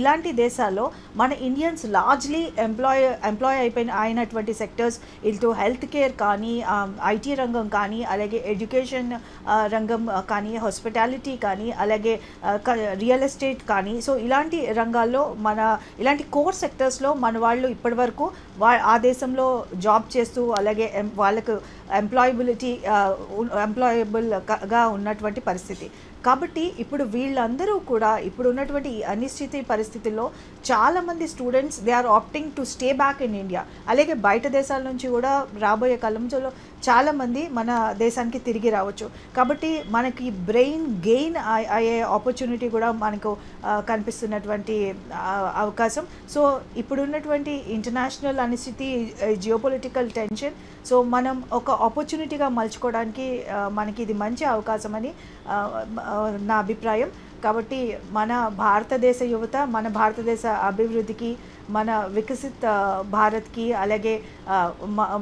ఇలాంటి దేశాల్లో మన ఇండియన్స్ లార్జ్లీ ఎంప్లాయ్ అయినటువంటి సెక్టర్స్ ఇటు హెల్త్ కేర్ కానీ, ఐటీ రంగం కానీ, అలాగే ఎడ్యుకేషన్ రంగం కానీ, హాస్పిటాలిటీ కానీ, అలాగే రియల్ ఎస్టేట్ కానీ, సో ఇలాంటి రంగాల్లో ఇలాంటి కోర్ సెక్టర్స్లో మన వాళ్ళు ఇప్పటి వరకు ఆ దేశంలో జాబ్ చేస్తూ అలాగే వాళ్ళకు ఎంప్లాయబుల్గా ఉన్నటువంటి పరిస్థితి. కాబట్టి ఇప్పుడు వీళ్ళందరూ కూడా ఇప్పుడు ఉన్నటువంటి ఈ అనిశ్చిత పరిస్థితుల్లో చాలామంది students they are opting to stay back in India. అలాగే బయట దేశాల నుంచి కూడా రాబోయే కాలంలో చాలామంది మన దేశానికి తిరిగి రావచ్చు. కాబట్టి మనకి బ్రెయిన్ గెయిన్ అయ్యే ఆపర్చునిటీ కూడా మనకు కనిపిస్తున్నటువంటి అవకాశం. సో ఇప్పుడున్నటువంటి ఇంటర్నేషనల్ అనిశ్చితి, జియోపొలిటికల్ టెన్షన్, సో మనం ఒక ఆపర్చునిటీగా మలుచుకోవడానికి మనకి ఇది మంచి అవకాశం అని నా అభిప్రాయం. కాబట్టి మన భారతదేశ యువత, మన భారతదేశ అభివృద్ధికి, మన వికసిత్ భారత్కి, అలాగే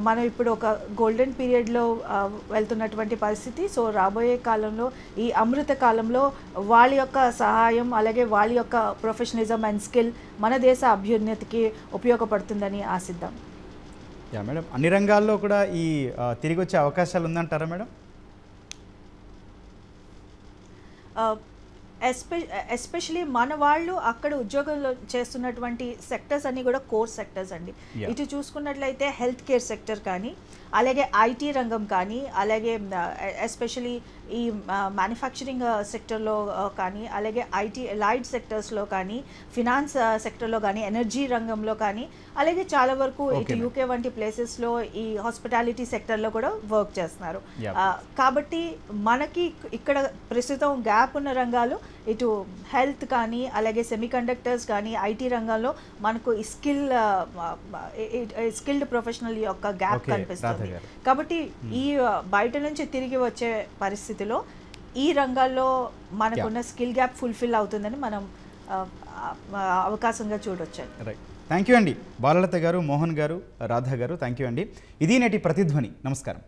మనం ఇప్పుడు ఒక గోల్డెన్ పీరియడ్లో వెళ్తున్నటువంటి పరిస్థితి. సో రాబోయే కాలంలో, ఈ అమృత కాలంలో వాళ్ళ యొక్క సహాయం అలాగే వాళ్ళ యొక్క ప్రొఫెషనలిజం అండ్ స్కిల్ మన దేశ అభ్యున్నతికి ఉపయోగపడుతుందని ఆశిద్దాం. యా మేడం, అన్ని రంగాల్లో కూడా ఈ తిరిగి వచ్చే అవకాశాలు ఉందంటారా మేడం? ఎస్పెషలీ మన వాళ్ళు అక్కడ ఉద్యోగంలో చేస్తున్నటువంటి సెక్టర్స్ అన్నీ కూడా కోర్ సెక్టర్స్ అండి. ఇటు చూసుకున్నట్లయితే హెల్త్ కేర్ సెక్టర్ కానీ, అలాగే ఐటీ రంగం కానీ, అలాగే ఎస్పెషలీ ఈ మ్యానుఫ్యాక్చరింగ్ సెక్టర్లో కానీ అలాగే ఐటీ లైట్ సెక్టర్స్లో కానీ ఫినాన్స్ సెక్టర్లో కానీ ఎనర్జీ రంగంలో కానీ అలాగే చాలా వరకు ఇటు యూకే వంటి ప్లేసెస్లో ఈ హాస్పిటాలిటీ సెక్టర్లో కూడా వర్క్ చేస్తున్నారు. కాబట్టి మనకి ఇక్కడ ప్రస్తుతం గ్యాప్ ఉన్న రంగాలు ఇటు హెల్త్ కానీ అలాగే సెమీ కండక్టర్స్ కానీ ఐటీ రంగంలో మనకు ఈ స్కిల్డ్ ప్రొఫెషనల్ యొక్క గ్యాప్ కనిపిస్తుంది. కాబట్టి ఈ బయట నుంచి తిరిగి వచ్చే పరిస్థితిలో ఈ రంగాల్లో మనకున్న స్కిల్ గ్యాప్ ఫుల్ఫిల్ అవుతుందని మనం అవకాశంగా చూడొచ్చు. రైట్, థ్యాంక్ యూ అండి బాలలత గారు, మోహన్ గారు, రాధా గారు, థ్యాంక్ యూ అండి. ఇది నేటి ప్రతిధ్వని. నమస్కారం.